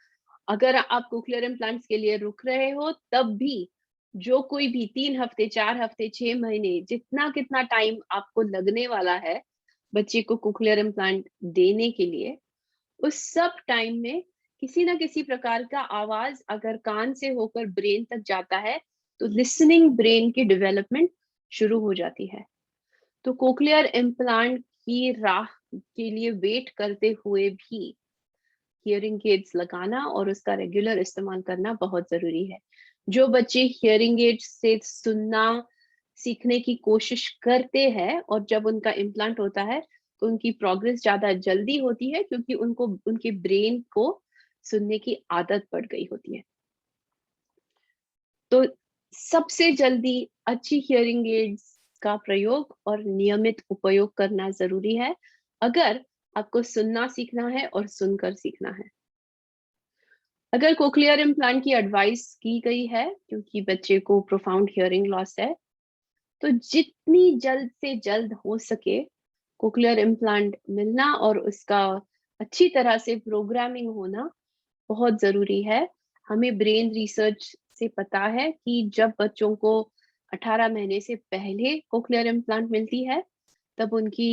[SPEAKER 1] अगर आप कोक्लियर इम्प्लांट्स के लिए रुक रहे हो तब भी जो कोई भी 3 हफ्ते, 4 हफ्ते, 6 महीने जितना कितना टाइम आपको लगने वाला है बच्चे को कोक्लियर इम्प्लांट देने के लिए, उस सब टाइम में किसी ना किसी प्रकार का आवाज अगर कान से होकर ब्रेन तक जाता है तो लिसनिंग ब्रेन की डेवलपमेंट शुरू हो जाती है। तो कोक्लियर इम्प्लांट की राह के लिए वेट करते हुए भी हियरिंग एड्स लगाना और उसका रेगुलर इस्तेमाल करना बहुत जरूरी है। जो बच्चे हियरिंग एड्स से सुनना सीखने की कोशिश करते हैं और जब उनका इम्प्लांट होता है तो उनकी प्रोग्रेस ज्यादा जल्दी होती है क्योंकि उनको उनके ब्रेन को सुनने की आदत पड़ गई होती है। तो सबसे जल्दी अच्छी हियरिंग एड्स का प्रयोग और नियमित उपयोग करना जरूरी है अगर आपको सुनना सीखना है और सुनकर सीखना है। अगर कोक्लियर इम्प्लांट की एडवाइस की गई है क्योंकि बच्चे को प्रोफाउंड हियरिंग लॉस है, तो जितनी जल्द से जल्द हो सके कोक्लियर इम्प्लांट मिलना और उसका अच्छी तरह से प्रोग्रामिंग होना बहुत जरूरी है। हमें ब्रेन रिसर्च से पता है कि जब बच्चों को 18 महीने से पहले कोक्लियर इम्प्लांट मिलती है तब उनकी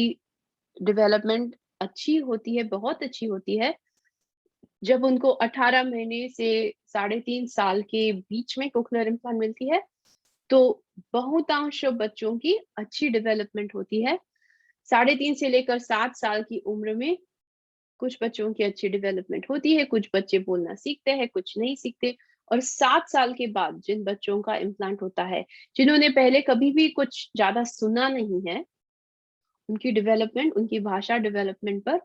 [SPEAKER 1] डेवलपमेंट अच्छी होती है, बहुत अच्छी होती है। जब उनको 18 महीने से 3.5 साल के बीच में कोक्लियर इम्प्लांट मिलती है तो बहुतांश बच्चों की अच्छी डेवलपमेंट होती है। 3.5 से लेकर 7 साल की उम्र में कुछ बच्चों की अच्छी डेवलपमेंट होती है, कुछ बच्चे बोलना सीखते हैं, कुछ नहीं सीखते। और 7 साल के बाद जिन बच्चों का इम्प्लांट होता है, जिन्होंने पहले कभी भी कुछ ज्यादा सुना नहीं है, उनकी डेवलपमेंट, उनकी भाषा डेवलपमेंट पर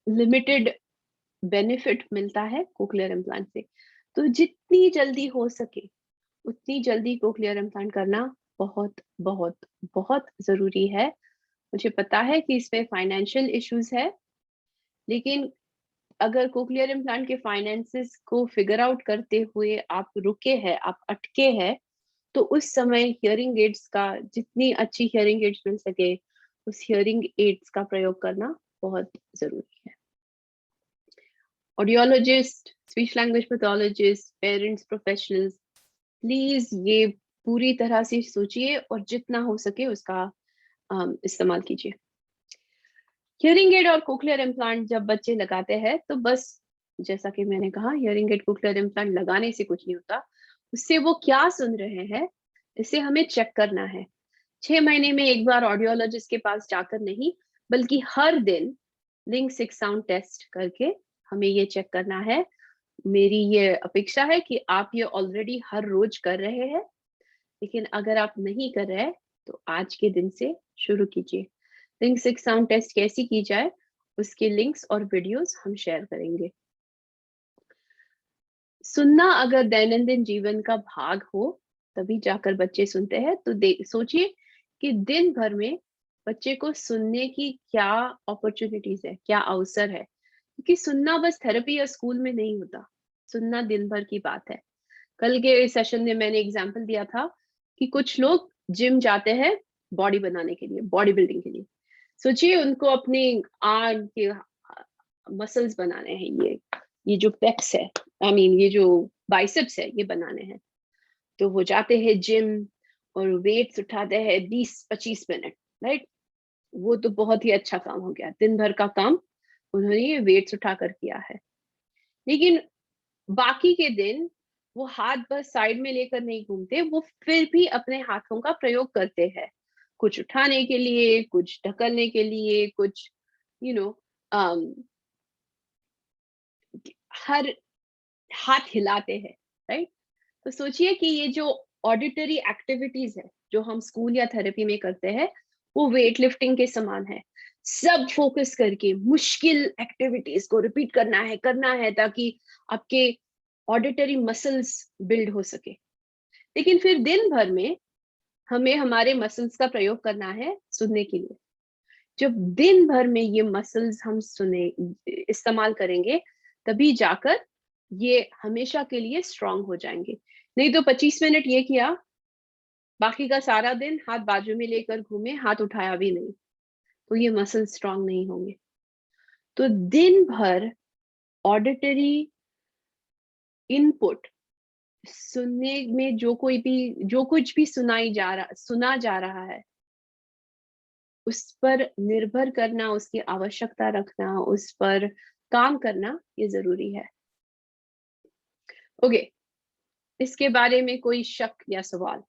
[SPEAKER 1] लिमिटेड बेनिफिट मिलता है कोक्लियर इम्प्लांट से। तो जितनी जल्दी हो सके उतनी जल्दी कोक्लियर इम्प्लांट करना बहुत बहुत बहुत जरूरी है। मुझे पता है कि इसमें फाइनेंशियल इश्यूज है, लेकिन अगर कोक्लियर इम्प्लांट के फाइनेंसेस को फिगर आउट करते हुए आप रुके हैं, आप अटके हैं, तो उस समय हियरिंग एड्स का, जितनी अच्छी हियरिंग एड्स मिल सके उस हियरिंग एड्स का प्रयोग करना बहुत जरूरी है। Audiologist, speech language pathologist, parents, professionals, please ये पूरी तरह से सोचिए और जितना हो सके उसका इस्तेमाल कीजिए। हियरिंग एड और कोक्लियर इम्प्लांट जब बच्चे लगाते हैं तो बस जैसा कि मैंने कहा, हियरिंग एड कोक्लियर इम्प्लांट लगाने से कुछ नहीं होता, उससे वो क्या सुन रहे हैं इसे हमें चेक करना है। 6 महीने में एक बार ऑडियोलॉजिस्ट के पास जाकर नहीं, बल्कि हर दिन लिंक 6 साउंड टेस्ट करके हमें ये चेक करना है। मेरी ये अपेक्षा है कि आप ये ऑलरेडी हर रोज कर रहे हैं, लेकिन अगर आप नहीं कर रहे तो आज के दिन से शुरू कीजिए। लिंक 6 साउंड टेस्ट कैसी की जाए उसके लिंक्स और वीडियोस हम शेयर करेंगे। सुनना अगर दैनंदिन जीवन का भाग हो तभी जाकर बच्चे सुनते हैं। तो सोचिए कि दिन भर में बच्चे को सुनने की क्या अपॉर्चुनिटीज है, क्या अवसर है, क्योंकि सुनना बस थेरेपी या स्कूल में नहीं होता, सुनना दिन भर की बात है। कल के सेशन में मैंने एग्जाम्पल दिया था कि कुछ लोग जिम जाते हैं बॉडी बनाने के लिए, बॉडी बिल्डिंग के लिए। सोचिए उनको अपने आर्म के मसल्स बनाने हैं, ये जो पेक्स है, ये जो बाइसेप्स है, ये बनाने हैं। तो वो जाते हैं जिम और वेट्स उठाते हैं 20-25 मिनट, राइट। वो तो बहुत ही अच्छा काम हो गया, दिन भर का काम उन्होंने ये वेट्स उठाकर किया है। लेकिन बाकी के दिन वो हाथ बस साइड में लेकर नहीं घूमते, वो फिर भी अपने हाथों का प्रयोग करते हैं, कुछ उठाने के लिए, कुछ ढकलने के लिए, कुछ यू you नो know, हर हाथ हिलाते हैं, राइट। तो सोचिए कि ये जो ऑडिटरी एक्टिविटीज है जो हम स्कूल या थेरेपी में करते हैं वो वेट लिफ्टिंग के समान है। सब फोकस करके मुश्किल एक्टिविटीज को रिपीट करना है ताकि आपके ऑडिटरी मसल्स बिल्ड हो सके। लेकिन फिर दिन भर में हमें हमारे मसल्स का प्रयोग करना है सुनने के लिए। जब दिन भर में ये मसल्स हम सुने इस्तेमाल करेंगे तभी जाकर ये हमेशा के लिए स्ट्रांग हो जाएंगे। नहीं तो 25 मिनट ये किया, बाकी का सारा दिन हाथ बाजू में लेकर घूमे, हाथ उठाया भी नहीं, तो ये मसल स्ट्रांग नहीं होंगे। तो दिन भर ऑडिटरी इनपुट सुनने में जो कुछ भी सुना जा रहा है, उस पर निर्भर करना, उसकी आवश्यकता रखना, उस पर काम करना, ये जरूरी है। ओके, इसके बारे में कोई शक या सवाल?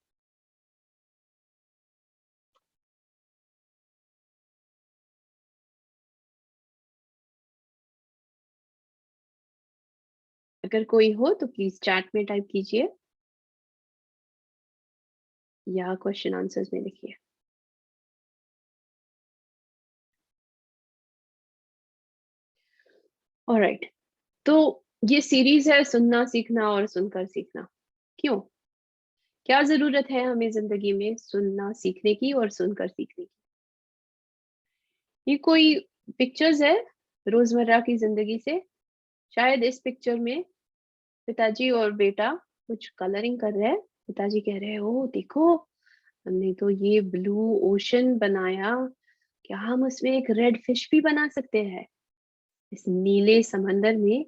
[SPEAKER 1] अगर कोई हो तो प्लीज चैट में टाइप कीजिए या क्वेश्चन आंसर्स में लिखिए। ऑलराइट, तो ये सीरीज है सुनना सीखना और सुनकर सीखना। क्यों, क्या जरूरत है हमें जिंदगी में सुनना सीखने की और सुनकर सीखने की? ये कोई पिक्चर्स है रोजमर्रा की जिंदगी से। शायद इस पिक्चर में पिताजी और बेटा कुछ कलरिंग कर रहे हैं। पिताजी कह रहे हैं, ओ देखो, हमने तो ये ब्लू ओशन बनाया, क्या हम उसमें एक रेड फिश भी बना सकते हैं? इस नीले समंदर में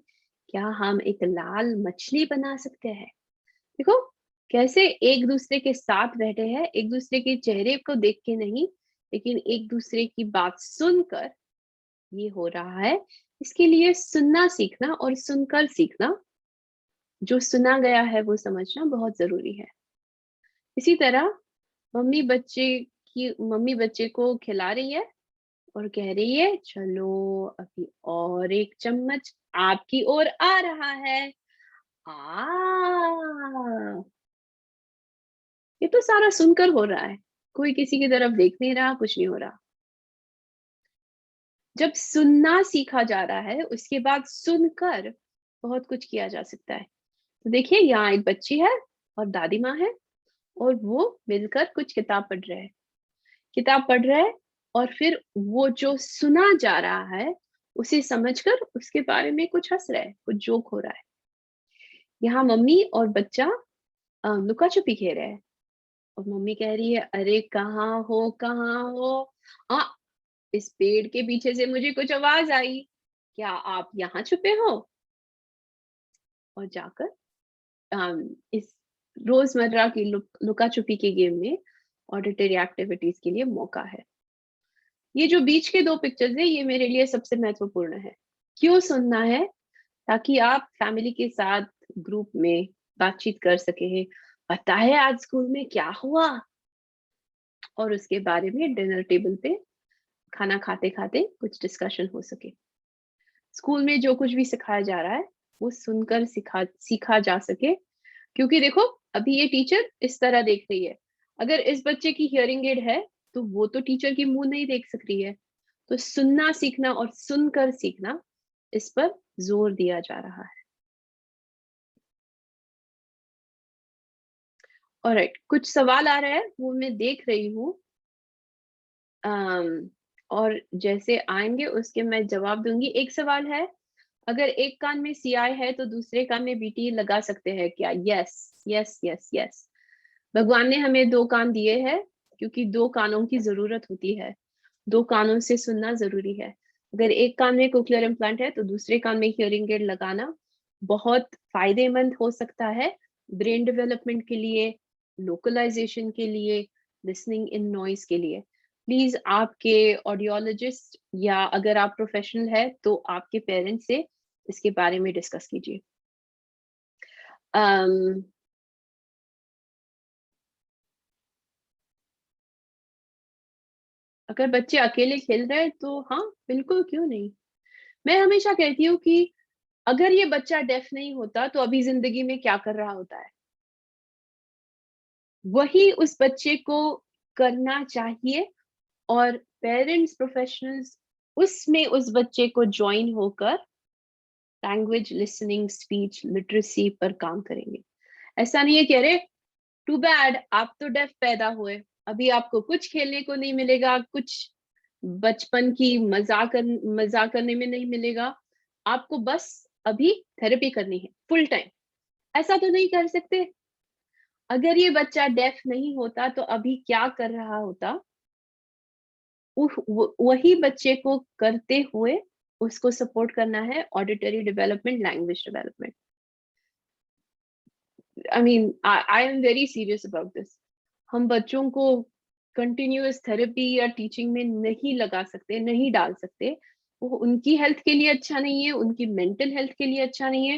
[SPEAKER 1] क्या हम एक लाल मछली बना सकते हैं? देखो कैसे एक दूसरे के साथ बैठे हैं, एक दूसरे के चेहरे को देख के नहीं, लेकिन एक दूसरे की बात सुनकर ये हो रहा है। इसके लिए सुनना सीखना और सुनकर सीखना, जो सुना गया है वो समझना बहुत जरूरी है। इसी तरह मम्मी बच्चे मम्मी बच्चे को खिला रही है और कह रही है, चलो अभी और एक चम्मच आपकी ओर आ रहा है। आ ये तो सारा सुनकर हो रहा है, कोई किसी की तरफ देख नहीं रहा, कुछ नहीं हो रहा। जब सुनना सीखा जा रहा है उसके बाद सुनकर बहुत कुछ किया जा सकता है। तो देखिए यहाँ एक बच्ची है और दादी माँ है, और वो मिलकर कुछ किताब पढ़ रहे हैं। किताब पढ़ रहे हैं और फिर वो जो सुना जा रहा है उसे समझकर उसके बारे में कुछ हंस रहा है, कुछ जोक हो रहा है। यहाँ मम्मी और बच्चा लुका छुपी खेल रहे हैं, और मम्मी कह रही है, अरे कहाँ हो कहाँ हो? आ, इस पेड़ के पीछे से मुझे कुछ आवाज आई, क्या आप यहाँ छुपे हो? और जाकर इस रोजमर्रा की लुका छुपी के गेम में ऑडिटरी एक्टिविटीज के लिए मौका है। ये जो बीच के दो पिक्चर्स है ये मेरे लिए सबसे महत्वपूर्ण है। क्यों सुनना है? ताकि आप फैमिली के साथ ग्रुप में बातचीत कर सके, पता है आज स्कूल में क्या हुआ, और उसके बारे में डिनर टेबल पे खाना खाते खाते कुछ डिस्कशन हो सके। स्कूल में जो कुछ भी सिखाया जा रहा है वो सुनकर सीखा जा सके। क्योंकि देखो अभी ये टीचर इस तरह देख रही है, अगर इस बच्चे की हियरिंग एड है तो वो तो टीचर की मुंह नहीं देख सक रही है। तो सुनना सीखना और सुनकर सीखना, इस पर जोर दिया जा रहा है। ऑलराइट, कुछ सवाल आ रहा है वो मैं देख रही हूँ। और जैसे आएंगे उसके मैं जवाब दूंगी। एक सवाल है, अगर एक कान में सीआई है तो दूसरे कान में बीटी लगा सकते हैं क्या? Yes yes yes yes. भगवान ने हमें दो कान दिए हैं क्योंकि दो कानों की जरूरत होती है, दो कानों से सुनना जरूरी है। अगर एक कान में कोक्लियर इम्प्लांट है तो दूसरे कान में हियरिंग एड लगाना बहुत फायदेमंद हो सकता है, ब्रेन डेवलपमेंट के लिए, लोकलाइजेशन के लिए, लिसनिंग इन नॉइज के लिए। प्लीज आपके ऑडियोलॉजिस्ट या अगर आप प्रोफेशनल है तो आपके पेरेंट्स से इसके बारे में डिस्कस कीजिए। um, अगर बच्चे अकेले खेल रहे हैं तो हाँ बिल्कुल, क्यों नहीं। मैं हमेशा कहती हूँ कि अगर ये बच्चा डेफ नहीं होता तो अभी जिंदगी में क्या कर रहा होता है, वही उस बच्चे को करना चाहिए। और पेरेंट्स प्रोफेशनल्स उसमें उस बच्चे को ज्वाइन होकर लैंग्वेज लिसनिंग स्पीच लिटरेसी पर काम करेंगे। ऐसा नहीं है कि अरे टू बैड आप तो डेफ पैदा हुए, अभी आपको कुछ खेलने को नहीं मिलेगा, कुछ बचपन की मजाक करने में नहीं मिलेगा। आपको बस अभी थेरेपी करनी है फुल टाइम। ऐसा तो नहीं कर सकते। अगर ये बच्चा डेफ नहीं होता तो अभी क्या कर रहा होता, वही बच्चे को करते हुए उसको सपोर्ट करना है, auditory development, language development. I mean I am very serious about this. हम बच्चों को कंटिन्यूअस थेरेपी या टीचिंग में नहीं लगा सकते, नहीं डाल सकते। वो उनकी हेल्थ के लिए अच्छा नहीं है, उनकी मेंटल हेल्थ के लिए अच्छा नहीं है,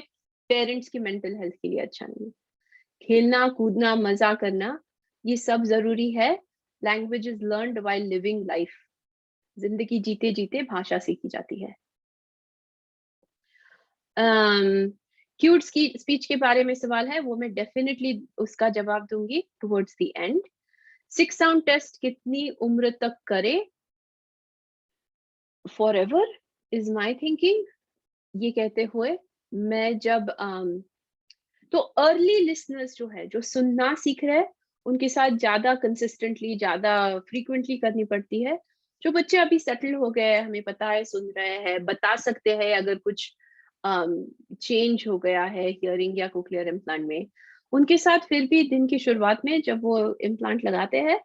[SPEAKER 1] पेरेंट्स की मेंटल हेल्थ के लिए अच्छा नहीं है। खेलना कूदना मजा करना ये सब जरूरी है। Language is learned while living life. जिंदगी जीते जीते भाषा सीखी जाती है। क्यूट की स्पीच के बारे में सवाल है, वो मैं डेफिनेटली उसका जवाब दूंगी towards the end. 6 sound test कितनी उम्र तक करे? Forever is my thinking. ये कहते हुए मैं जब तो अर्ली लिसनर्स जो है, जो सुनना सीख रहे हैं, उनके साथ ज्यादा कंसिस्टेंटली, ज्यादा फ्रीक्वेंटली करनी पड़ती है। जो बच्चे अभी सेटल हो गए हैं, हमें पता है, सुन रहे हैं, बता सकते हैं अगर कुछ चेंज हो गया है हियरिंग या कोक्लियर इम्प्लांट में, उनके साथ फिर भी दिन की शुरुआत में जब वो इम्प्लांट लगाते हैं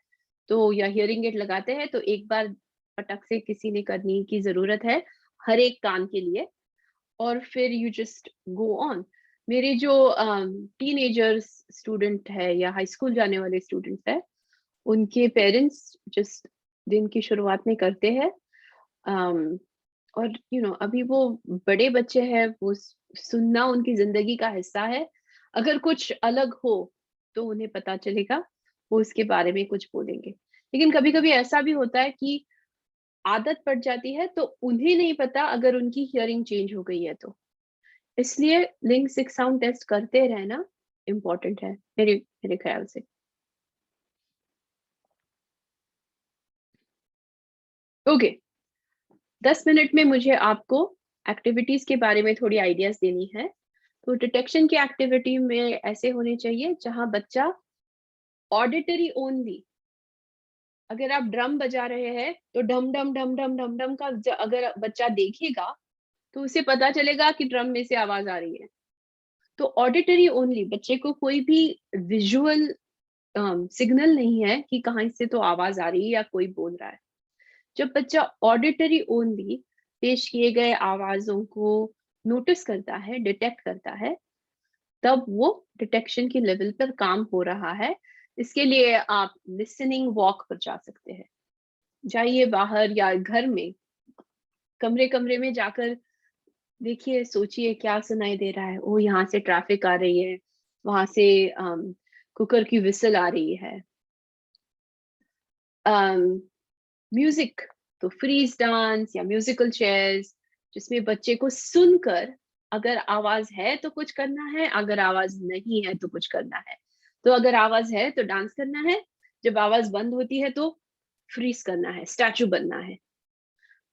[SPEAKER 1] तो, या हियरिंग एड लगाते हैं, तो एक बार पटक से किसी ने करने की जरूरत है हर एक कान के लिए, और फिर यू जस्ट गो ऑन। मेरे जो टीनेजर्स स्टूडेंट है या हाई स्कूल जाने वाले स्टूडेंट्स है, उनके पेरेंट्स जस्ट दिन की शुरुआत में करते हैं। और अभी वो बड़े बच्चे हैं, वो सुनना उनकी जिंदगी का हिस्सा है। अगर कुछ अलग हो तो उन्हें पता चलेगा, वो उसके बारे में कुछ बोलेंगे। लेकिन कभी कभी ऐसा भी होता है कि आदत पड़ जाती है तो उन्हें नहीं पता अगर उनकी हियरिंग चेंज हो गई है तो। इसलिए लिंक 6 साउंड टेस्ट करते रहना इम्पोर्टेंट है मेरे मेरे ख्याल से। ओके, 10 मिनट में मुझे आपको एक्टिविटीज के बारे में थोड़ी आइडियाज देनी है। तो डिटेक्शन की एक्टिविटी में ऐसे होने चाहिए जहां बच्चा ऑडिटरी ओनली, अगर आप ड्रम बजा रहे हैं तो डम डम डम डम डम डम का अगर बच्चा देखेगा तो उसे पता चलेगा कि ड्रम में से आवाज आ रही है। तो ऑडिटरी ओनली, बच्चे को कोई भी विजुअल सिग्नल नहीं है कि कहाँ से तो आवाज आ रही है या कोई बोल रहा है। जब बच्चा ऑडिटरी ओनली पेश किए गए आवाजों को नोटिस करता है, डिटेक्ट करता है, तब वो डिटेक्शन की लेवल पर काम हो रहा है। इसके लिए आप लिसनिंग वॉक पर जा सकते हैं। जाइए बाहर या घर में, कमरे कमरे में जाकर देखिए, सोचिए क्या सुनाई दे रहा है। ओ, यहाँ से ट्रैफिक आ रही है, वहां से कुकर की विसल आ रही है। म्यूजिक, तो फ्रीज डांस या म्यूजिकल चेयर्स, जिसमें बच्चे को सुनकर अगर आवाज है तो कुछ करना है, अगर आवाज नहीं है तो कुछ करना है। तो अगर आवाज है तो डांस करना है, जब आवाज बंद होती है तो फ्रीज करना है, स्टैचू बनना है।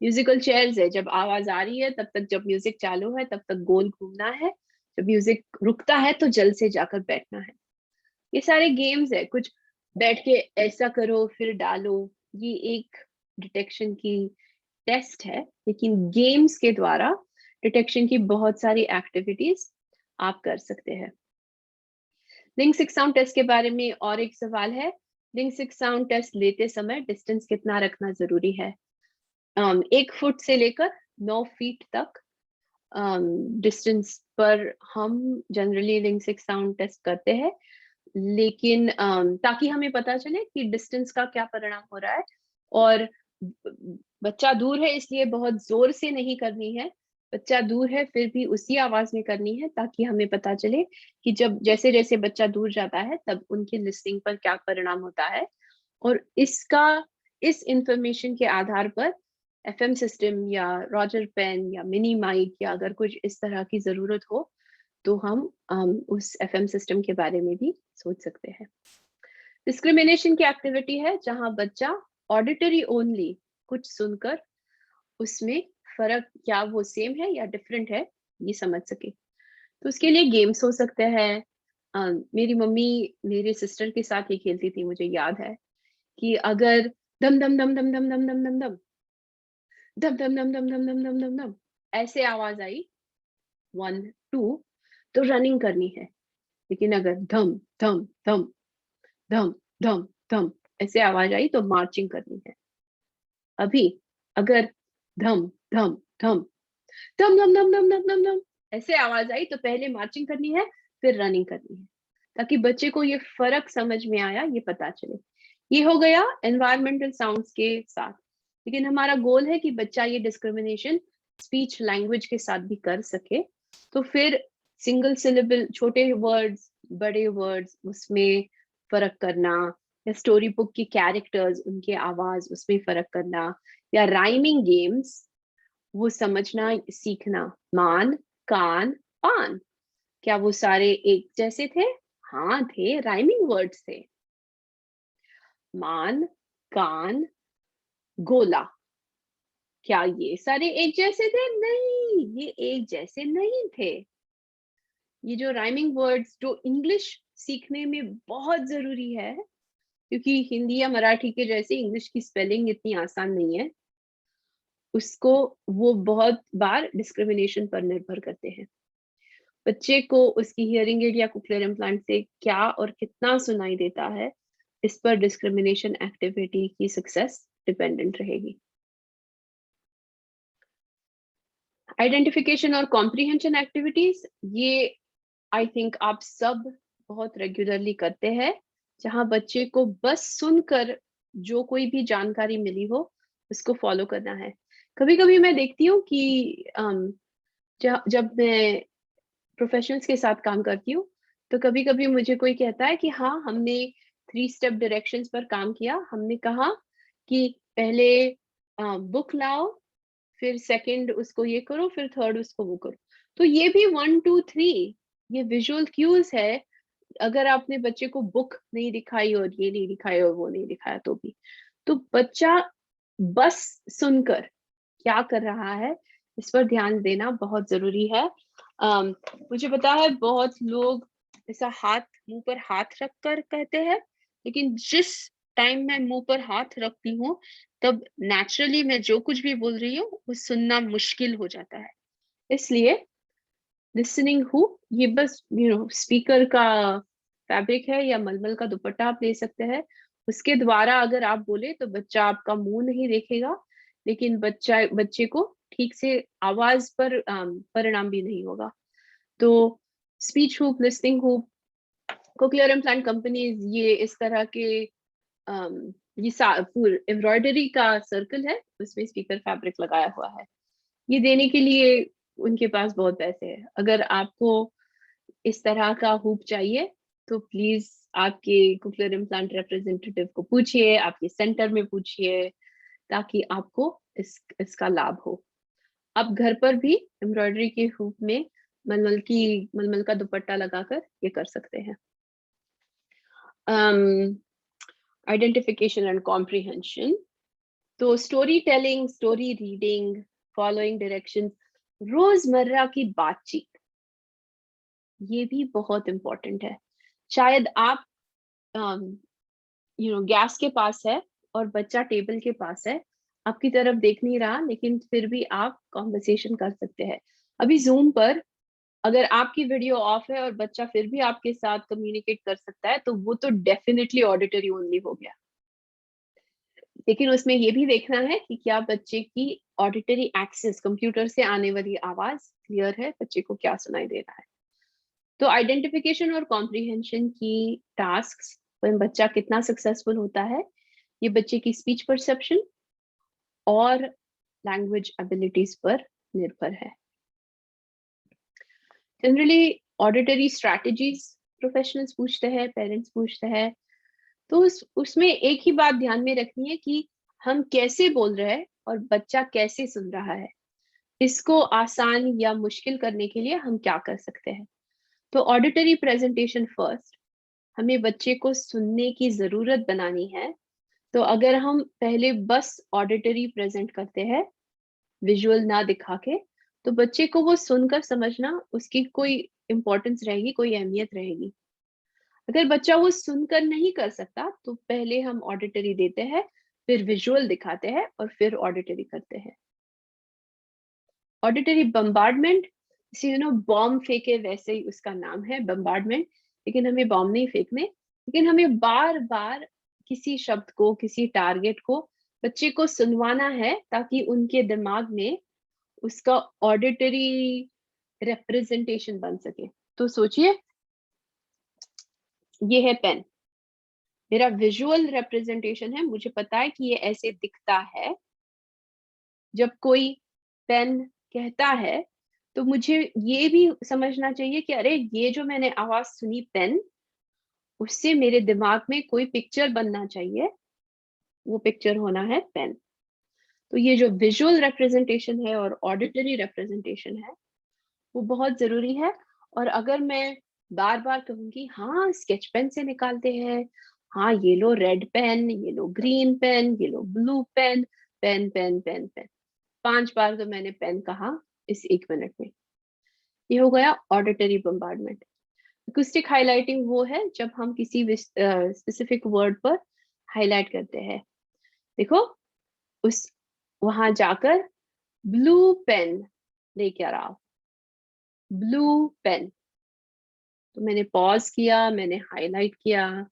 [SPEAKER 1] म्यूजिकल चेयर्स है, जब आवाज आ रही है तब तक, जब म्यूजिक चालू है तब तक गोल घूमना है, जब म्यूजिक रुकता है तो जल्द से जाकर बैठना है। ये सारे गेम्स है, कुछ बैठ के ऐसा करो फिर डालो, ये एक डिटेक्शन की टेस्ट है। लेकिन गेम्स के द्वारा डिटेक्शन की बहुत सारी एक्टिविटीज आप कर सकते हैं। लिंक 6 साउंड टेस्ट के बारे में और एक सवाल है, लिंक 6 साउंड टेस्ट लेते समय डिस्टेंस कितना रखना जरूरी है? 1 फुट से लेकर 9 फीट तक डिस्टेंस पर हम जनरली लिंक 6 साउंड टेस्ट करते हैं। लेकिन ताकि हमें पता चले कि डिस्टेंस का क्या परिणाम हो रहा है, और बच्चा दूर है इसलिए बहुत जोर से नहीं करनी है, बच्चा दूर है फिर भी उसी आवाज में करनी है, ताकि हमें पता चले कि जब जैसे जैसे बच्चा दूर जाता है तब उनकी लिसनिंग पर क्या परिणाम होता है। और इस इंफॉर्मेशन के आधार पर एफएम सिस्टम या रॉजर पेन या मिनी माइक या अगर कुछ इस तरह की जरूरत हो तो हम उस एफएम सिस्टम के बारे में भी सोच सकते हैं। डिस्क्रिमिनेशन की एक्टिविटी है जहां बच्चा ऑडिटरी ओनली कुछ सुनकर उसमें फर्क, क्या वो सेम है या डिफरेंट है, ये समझ सके। तो उसके लिए गेम्स हो सकते हैं। मेरी मम्मी मेरे सिस्टर के साथ ये खेलती थी, मुझे याद है कि अगर दम दम दम दम दम दम दम दम दम दम दम दम दम दम दम दम दम दम ऐसे आवाज आई 1 2 तो रनिंग करनी है। लेकिन अगर धम धम धम धम धम धम ऐसे आवाज आई तो मार्चिंग करनी है। अभी अगर धम धम धम धम धम धम धम धम धम धम ऐसे आवाज आई तो पहले मार्चिंग करनी है, फिर रनिंग करनी है, ताकि बच्चे को ये फर्क समझ में आया, ये पता चले। ये हो गया एनवायरमेंटल साउंड्स के साथ। लेकिन हमारा गोल है कि बच्चा ये डिस्क्रिमिनेशन स्पीच लैंग्वेज के साथ भी कर सके। तो फिर सिंगल सिलेबल, छोटे वर्ड्स, बड़े वर्ड्स, उसमें फर्क करना, या स्टोरी बुक की कैरेक्टर्स, उनके आवाज, उसमें फर्क करना, या राइमिंग गेम्स, वो समझना सीखना। मान, कान, पान, क्या वो सारे एक जैसे थे? हाँ थे, राइमिंग वर्ड्स थे। मान, कान, गोला, क्या ये सारे एक जैसे थे? नहीं, ये एक जैसे नहीं थे। ये जो राइमिंग वर्ड्स जो इंग्लिश सीखने में बहुत जरूरी है, क्योंकि हिंदी या मराठी के जैसे इंग्लिश की स्पेलिंग इतनी आसान नहीं है, उसको वो बहुत बार डिस्क्रिमिनेशन पर निर्भर करते हैं। बच्चे को उसकी हियरिंग एड या कोक्लियर इम्प्लांट से क्या और कितना सुनाई देता है, इस पर डिस्क्रिमिनेशन एक्टिविटी की सक्सेस डिपेंडेंट रहेगी। आइडेंटिफिकेशन और कॉम्प्रिहेंशन एक्टिविटीज, ये आई थिंक आप सब बहुत रेगुलरली करते हैं, जहां बच्चे को बस सुनकर जो कोई भी जानकारी मिली हो उसको फॉलो करना है। कभी कभी मैं देखती हूँ कि जब मैं प्रोफेशनल्स के साथ काम करती हूँ, तो कभी कभी मुझे कोई कहता है कि हाँ, हमने 3 स्टेप डायरेक्शंस पर काम किया। हमने कहा कि पहले बुक लाओ, फिर सेकंड उसको ये करो, फिर थर्ड उसको वो करो। तो ये भी 1 2 3 ये विजुअल क्यूज है। अगर आपने बच्चे को बुक नहीं दिखाई और ये नहीं दिखाई और वो नहीं दिखाया तो भी, तो बच्चा बस सुनकर क्या कर रहा है, इस पर ध्यान देना बहुत जरूरी है। मुझे पता है बहुत लोग ऐसा हाथ मुंह पर हाथ रख कर कहते हैं, लेकिन जिस टाइम मैं मुंह पर हाथ रखती हूँ, तब नेचुरली मैं जो कुछ भी बोल रही हूँ वो सुनना मुश्किल हो जाता है। इसलिए लिसनिंग हु, ये बस स्पीकर का फैब्रिक है या मलमल का दुपट्टा आप ले सकते हैं। उसके द्वारा अगर आप बोले तो बच्चा आपका मुंह नहीं देखेगा, लेकिन बच्चे को ठीक से आवाज पर परिणाम भी नहीं होगा। तो speech hoop, listening hoop, cochlear implant companies ये इस तरह के ये पूरे एम्ब्रॉयडरी का सर्कल है, उसमें स्पीकर फैब्रिक लगाया हुआ है। ये देने के लिए उनके पास बहुत पैसे हैं। अगर आपको इस तरह का हुप चाहिए तो प्लीज आपके कोक्लियर इम्प्लांट रिप्रेजेंटेटिव को पूछिए, आपके सेंटर में पूछिए, ताकि आपको इसका लाभ हो। आप घर पर भी एम्ब्रॉयडरी के हुप में मलमल का दुपट्टा लगाकर ये कर सकते हैं। आइडेंटिफिकेशन एंड कॉम्प्रिहेंशन, तो story telling, story reading, following direction, रोजमर्रा की बातचीत, ये भी बहुत इंपॉर्टेंट है। शायद आप गैस के पास है और बच्चा टेबल के पास है, आपकी तरफ देख नहीं रहा, लेकिन फिर भी आप कॉन्वर्सेशन कर सकते हैं। अभी जूम पर अगर आपकी वीडियो ऑफ है और बच्चा फिर भी आपके साथ कम्युनिकेट कर सकता है, तो वो तो डेफिनेटली ऑडिटरी ओनली हो गया। लेकिन उसमें ये भी देखना है कि क्या बच्चे की ऑडिटरी एक्सेस, कंप्यूटर से आने वाली आवाज क्लियर है, बच्चे को क्या सुनाई दे रहा है। तो आइडेंटिफिकेशन और कॉम्प्रिहेंशन की टास्क्स में बच्चा कितना सक्सेसफुल होता है, ये बच्चे की स्पीच परसेप्शन और लैंग्वेज एबिलिटीज पर निर्भर है। जनरली ऑडिटरी स्ट्रैटेजीज प्रोफेशनल्स पूछते हैं, पेरेंट्स पूछते हैं, तो उसमें एक ही बात ध्यान में रखनी है कि हम कैसे बोल रहे हैं और बच्चा कैसे सुन रहा है। इसको आसान या मुश्किल करने के लिए हम क्या कर सकते हैं। तो ऑडिटरी प्रेजेंटेशन फर्स्ट, हमें बच्चे को सुनने की जरूरत बनानी है। तो अगर हम पहले बस ऑडिटरी प्रेजेंट करते हैं, विजुअल ना दिखा के, तो बच्चे को वो सुनकर समझना उसकी कोई इंपॉर्टेंस रहेगी, कोई अहमियत रहेगी। अगर बच्चा वो सुनकर नहीं कर सकता, तो पहले हम ऑडिटरी देते हैं, फिर विजुअल दिखाते हैं और फिर ऑडिटरी करते हैं। ऑडिटरी बम्बार्डमेंट, बॉम्ब फेंके वैसे ही उसका नाम है बम्बार्डमेंट। लेकिन हमें बॉम्ब नहीं फेंकने, लेकिन हमें बार बार किसी शब्द को, किसी टारगेट को बच्चे को सुनवाना है, ताकि उनके दिमाग में उसका ऑडिटरी रिप्रेजेंटेशन बन सके। तो सोचिए, ये है पेन, मेरा विजुअल रिप्रेजेंटेशन है, मुझे पता है कि ये ऐसे दिखता है। जब कोई पेन कहता है, तो मुझे ये भी समझना चाहिए कि अरे, ये जो मैंने आवाज सुनी पेन, उससे मेरे दिमाग में कोई पिक्चर बनना चाहिए, वो पिक्चर होना है पेन। तो ये जो विजुअल रिप्रेजेंटेशन है और ऑडिटरी रिप्रेजेंटेशन है, वो बहुत जरूरी है। और अगर मैं बार बार कहूंगी हाँ स्केच पेन से निकालते हैं, हाँ ये लो रेड पेन, ये लो ग्रीन पेन, ये लो blue pen, pen pen pen pen, 5 बार तो मैंने पेन कहा इस 1 मिनट में, ये हो गया ऑडिटरी बम्बार्डमेंट। एक्यूस्टिक हाइलाइटिंग वो है जब हम किसी स्पेसिफिक वर्ड पर हाईलाइट करते हैं। देखो, उस वहां जाकर ब्लू पेन लेके आ रहा, ब्लू पेन, तो मैंने पॉज किया, मैंने हाईलाइट किया।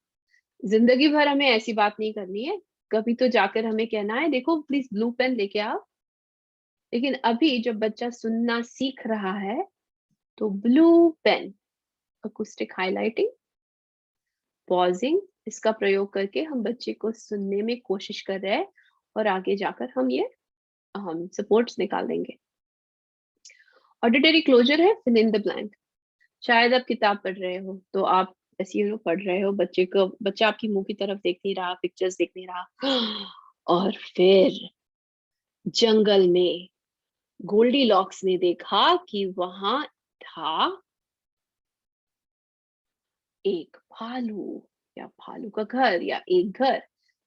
[SPEAKER 1] जिंदगी भर हमें ऐसी बात नहीं करनी है, कभी तो जाकर हमें कहना है देखो प्लीज ब्लू पेन लेके आओ। लेकिन अभी जब बच्चा सुनना सीख रहा है, तो blue pen, acoustic highlighting, pausing, इसका प्रयोग करके हम बच्चे को सुनने में कोशिश कर रहे हैं, और आगे जाकर हम सपोर्ट्स निकाल देंगे। ऑडिटरी क्लोजर है फिल इन द ब्लैंक। शायद आप किताब पढ़ रहे हो, तो आप ऐसे पढ़ रहे हो, बच्चा आपकी मुंह की तरफ देख नहीं रहा, पिक्चर्स देख नहीं रहा, और फिर जंगल में गोल्डी लॉक्स ने देखा कि वहां था एक भालू, या भालू का घर, या एक घर।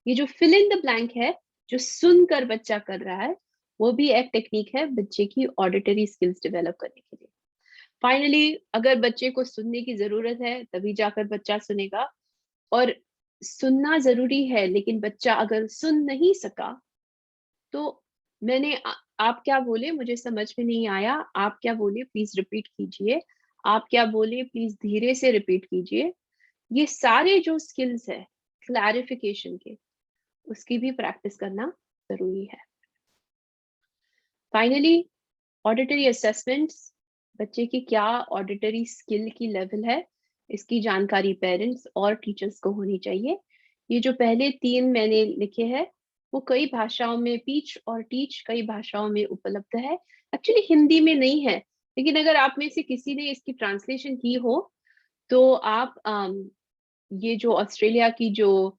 [SPEAKER 1] ये जो फिल इन द ब्लैंक है, जो सुनकर बच्चा कर रहा है, वो भी एक टेक्निक है बच्चे की ऑडिटरी स्किल्स डेवलप करने के लिए। फाइनली, अगर बच्चे को सुनने की जरूरत है तभी जाकर बच्चा सुनेगा। और सुनना जरूरी है, लेकिन बच्चा अगर सुन नहीं सका, तो आप क्या बोले मुझे समझ में नहीं आया, आप क्या बोले प्लीज रिपीट कीजिए, आप क्या बोले प्लीज धीरे से रिपीट कीजिए। ये सारे जो स्किल्स है क्लैरिफिकेशन के, उसकी भी प्रैक्टिस करना जरूरी है। फाइनली, ऑडिटरी असेसमेंट्स, बच्चे की क्या ऑडिटरी स्किल की लेवल है, इसकी जानकारी पेरेंट्स और टीचर्स को होनी चाहिए। ये जो पहले 3 मैंने लिखे हैं, वो कई भाषाओं में, पीच और टीच कई भाषाओं में उपलब्ध है। एक्चुअली हिंदी में नहीं है, लेकिन अगर आप में से किसी ने इसकी ट्रांसलेशन की हो, तो आप ये जो ऑस्ट्रेलिया की जो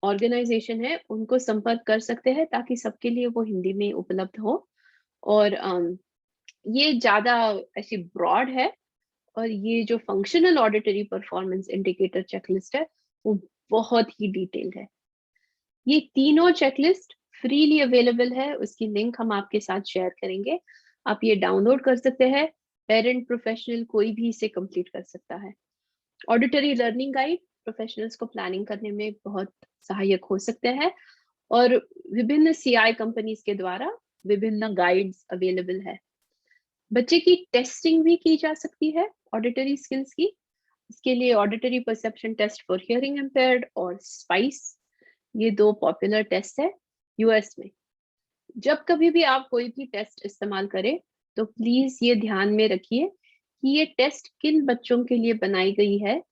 [SPEAKER 1] ऑर्गेनाइजेशन है, उनको संपर्क कर सकते हैं, ताकि सबके लिए वो हिंदी में उपलब्ध हो। और ये ज्यादा ऐसी ब्रॉड है, और ये जो functional auditory performance indicator checklist है, वो बहुत ही डिटेल्ड है। ये तीनों चेकलिस्ट फ्रीली अवेलेबल है, उसकी लिंक हम आपके साथ शेयर करेंगे, आप ये डाउनलोड कर सकते हैं। पेरेंट, प्रोफेशनल, कोई भी इसे कंप्लीट कर सकता है। ऑडिटरी लर्निंग गाइड प्रोफेशनल्स को प्लानिंग करने में बहुत सहायक हो सकते हैं, और विभिन्न सीआई कंपनीज के द्वारा विभिन्न गाइड्स अवेलेबल है। बच्चे की टेस्टिंग भी की जा सकती है ऑडिटरी स्किल्स की। इसके लिए auditory perception test for hearing impaired और स्पाइस, ये 2 पॉपुलर टेस्ट है यूएस में। जब कभी भी आप कोई भी टेस्ट इस्तेमाल करें, तो प्लीज ये ध्यान में रखिए कि ये टेस्ट किन बच्चों के लिए बनाई गई है,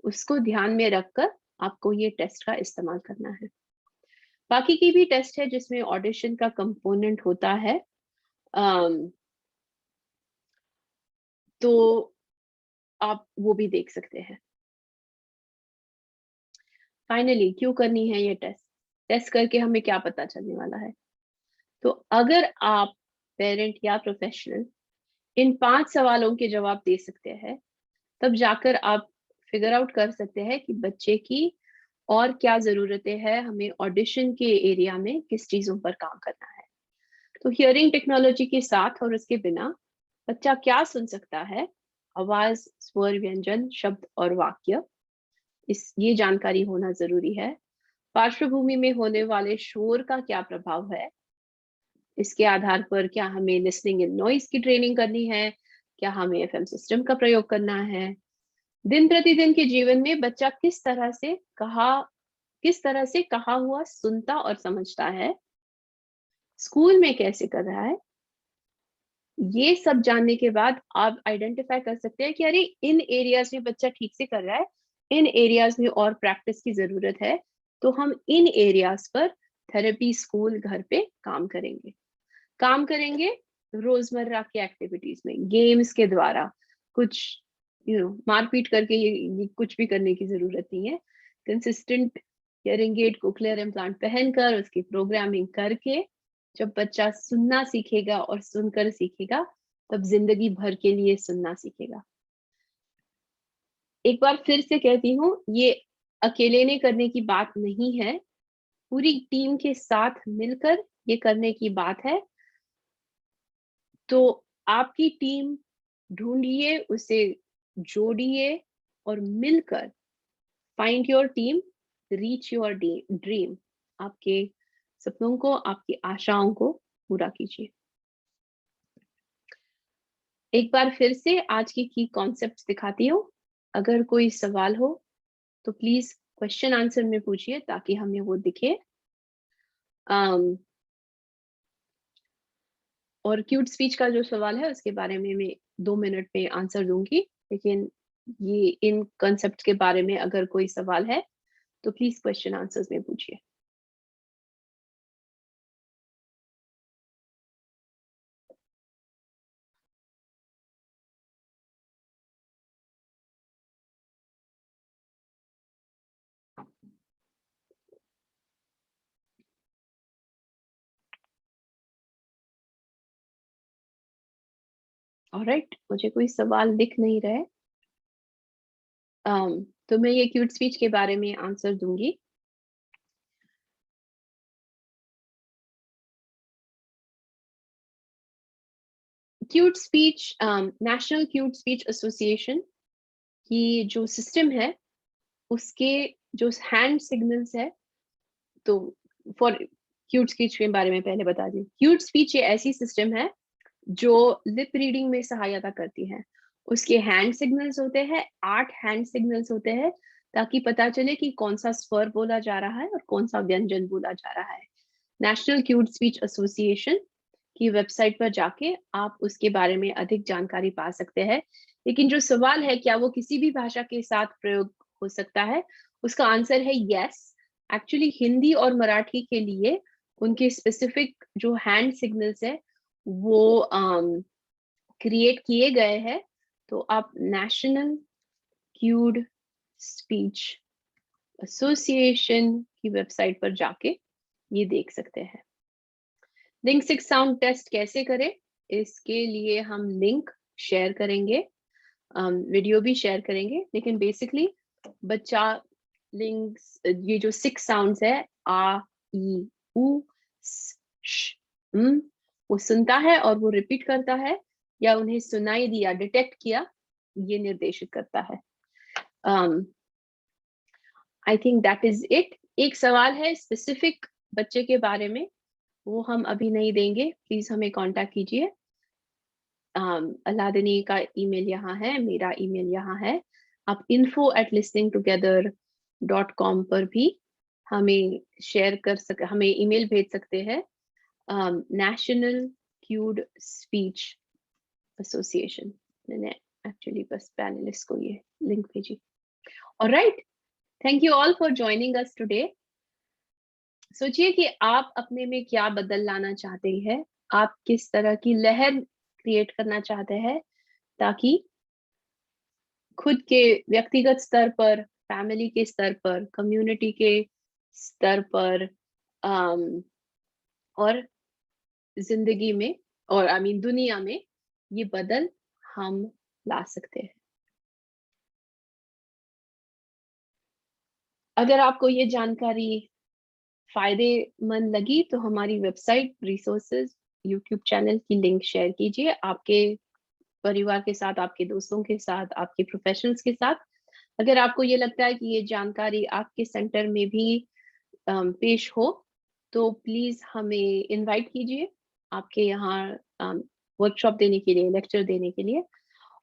[SPEAKER 1] उसको ध्यान में रखकर आपको ये टेस्ट का इस्तेमाल करना है। बाकी की भी टेस्ट है जिसमें ऑडिशन का कंपोनेंट होता है, तो आप वो भी देख सकते हैं। फाइनली, क्यों करनी है ये टेस्ट? टेस्ट करके हमें क्या पता चलने वाला है? तो अगर आप पेरेंट या प्रोफेशनल इन 5 सवालों के जवाब दे सकते हैं, तब जाकर आप फिगर आउट कर सकते हैं कि बच्चे की और क्या जरूरतें हैं, हमें ऑडिशन के एरिया में किस चीजों पर काम करना है। तो हियरिंग टेक्नोलॉजी के साथ और उसके बिना बच्चा क्या सुन सकता है, आवाज, स्वर, व्यंजन, शब्द और वाक्य, ये जानकारी होना जरूरी है। पार्श्वभूमि में होने वाले शोर का क्या प्रभाव है, इसके आधार पर क्या हमें लिसनिंग इन नॉइज की ट्रेनिंग करनी है, क्या हमें एफएम सिस्टम का प्रयोग करना है? दिन प्रतिदिन के जीवन में बच्चा किस तरह से कहा हुआ सुनता और समझता है, स्कूल में कैसे कर रहा है, ये सब जानने के बाद आप आइडेंटिफाई कर सकते हैं कि अरे इन एरियाज में बच्चा ठीक से कर रहा है, इन एरियाज में और प्रैक्टिस की जरूरत है, तो हम इन एरियाज पर थेरेपी स्कूल घर पे काम करेंगे रोजमर्रा की एक्टिविटीज में, गेम्स के द्वारा, कुछ मारपीट करके ये कुछ भी करने की जरूरत नहीं है। Consistent hearing aid cochlear implant पहनकर उसकी प्रोग्रामिंग करके जब बच्चा सुनना सीखेगा और सुनकर सीखेगा, तब जिंदगी भर के लिए सुनना सीखेगा। एक बार फिर से कहती हूँ, ये अकेले ने करने की बात नहीं है, पूरी टीम के साथ मिलकर ये करने की बात है। तो आपकी टीम ढूंढिए, उसे जोड़िए और मिलकर find your team, reach your dream, आपके सपनों को, आपकी आशाओं को पूरा कीजिए। एक बार फिर से आज की कॉन्सेप्ट्स दिखाती हूँ। अगर कोई सवाल हो तो प्लीज क्वेश्चन आंसर में पूछिए ताकि हमें वो दिखे। और क्यूट स्पीच का जो सवाल है उसके बारे में मैं 2 मिनट में आंसर दूंगी, लेकिन ये इन कॉन्सेप्ट के बारे में अगर कोई सवाल है तो प्लीज क्वेश्चन आंसर्स में पूछिए। ऑलराइट, मुझे कोई सवाल दिख नहीं रहे। तो मैं ये क्यूट स्पीच के बारे में आंसर दूंगी। Cute speech, national cute speech association की जो सिस्टम है, उसके जो हैंड सिग्नल्स है, तो फॉर क्यूट स्पीच के बारे में पहले बता दी। क्यूट स्पीच ये ऐसी सिस्टम है जो लिप रीडिंग में सहायता करती है। उसके हैंड सिग्नल्स होते हैं, 8 हैंड सिग्नल्स होते हैं, ताकि पता चले कि कौन सा स्वर बोला जा रहा है और कौन सा व्यंजन बोला जा रहा है। नेशनल क्यूट स्पीच एसोसिएशन की वेबसाइट पर जाके आप उसके बारे में अधिक जानकारी पा सकते हैं। लेकिन जो सवाल है, क्या वो किसी भी भाषा के साथ प्रयोग हो सकता है, उसका आंसर है यस। एक्चुअली हिंदी और मराठी के लिए उनके स्पेसिफिक जो हैंड सिग्नल्स है वो क्रिएट किए गए हैं। तो आप नेशनल क्यूड स्पीच एसोसिएशन की वेबसाइट पर जाके ये देख सकते हैं। लिंक 6 साउंड टेस्ट कैसे करें, इसके लिए हम लिंक शेयर करेंगे, वीडियो भी शेयर करेंगे, लेकिन बेसिकली बच्चा लिंक्स, ये जो 6 साउंड्स है, आ, ई, उ, श, वो सुनता है और वो रिपीट करता है, या उन्हें सुनाई दिया, डिटेक्ट किया, ये निर्देशित करता है। I think that is it. एक सवाल है स्पेसिफिक बच्चे के बारे में, वो हम अभी नहीं देंगे, प्लीज हमें कांटेक्ट कीजिए। अल्लादनी का ईमेल यहाँ है, मेरा ईमेल यहाँ है। आप info@listeningtogether.com पर भी हमें शेयर कर हमें ईमेल भेज सकते हैं। नेशनल क्यूड स्पीच एसोसिएशन, मैंने एक्चुअली बस पैनलिस्ट को ये लिंक भेजी। Alright, thank you all for joining us today. सोचिए कि आप अपने में क्या बदल लाना चाहते हैं, आप किस तरह की लहर क्रिएट करना चाहते हैं, ताकि खुद के व्यक्तिगत स्तर पर, फैमिली के स्तर पर, कम्युनिटी के स्तर पर, और जिंदगी में, और आई मीन दुनिया में ये बदल हम ला सकते हैं। अगर आपको ये जानकारी फायदेमंद लगी तो हमारी वेबसाइट, रिसोर्सेज, यूट्यूब चैनल की लिंक शेयर कीजिए आपके परिवार के साथ, आपके दोस्तों के साथ, आपके प्रोफेशनल्स के साथ। अगर आपको ये लगता है कि ये जानकारी आपके सेंटर में भी पेश हो, तो प्लीज हमें इनवाइट कीजिए आपके यहाँ वर्कशॉप देने के लिए, लेक्चर देने के लिए।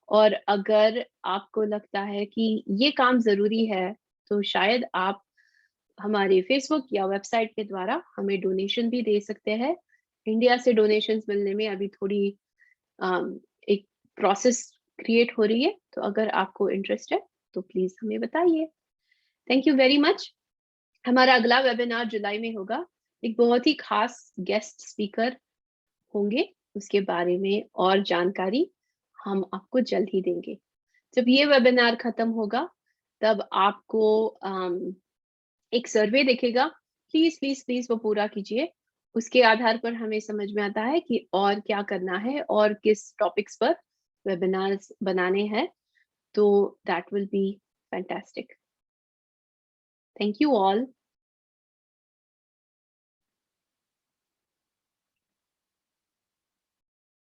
[SPEAKER 1] और अगर आपको लगता है कि ये काम ज़रूरी है, तो शायद आप हमारे फ़ेसबुक या वेबसाइट के द्वारा हमें डोनेशन भी दे सकते हैं। इंडिया से डोनेशंस मिलने में अभी थोड़ी एक प्रोसेस क्रिएट हो रही है, तो अगर आपको इंटरेस्ट है, तो प्लीज़ हमें बताइए। Thank you very much. हमारा अगला वेबिनार जुलाई में होगा। एक बहुत ही खास गेस्ट स्पीकर होंगे, उसके बारे में और जानकारी हम आपको जल्द ही देंगे। जब ये वेबिनार खत्म होगा, तब आपको एक सर्वे दिखेगा। प्लीज़, प्लीज़, प्लीज़ वो पूरा कीजिए। उसके आधार पर हमें समझ में आता है कि और क्या करना है और किस टॉपिक्स पर वेबिनार्स बनाने हैं। तो that will be fantastic. Thank you all.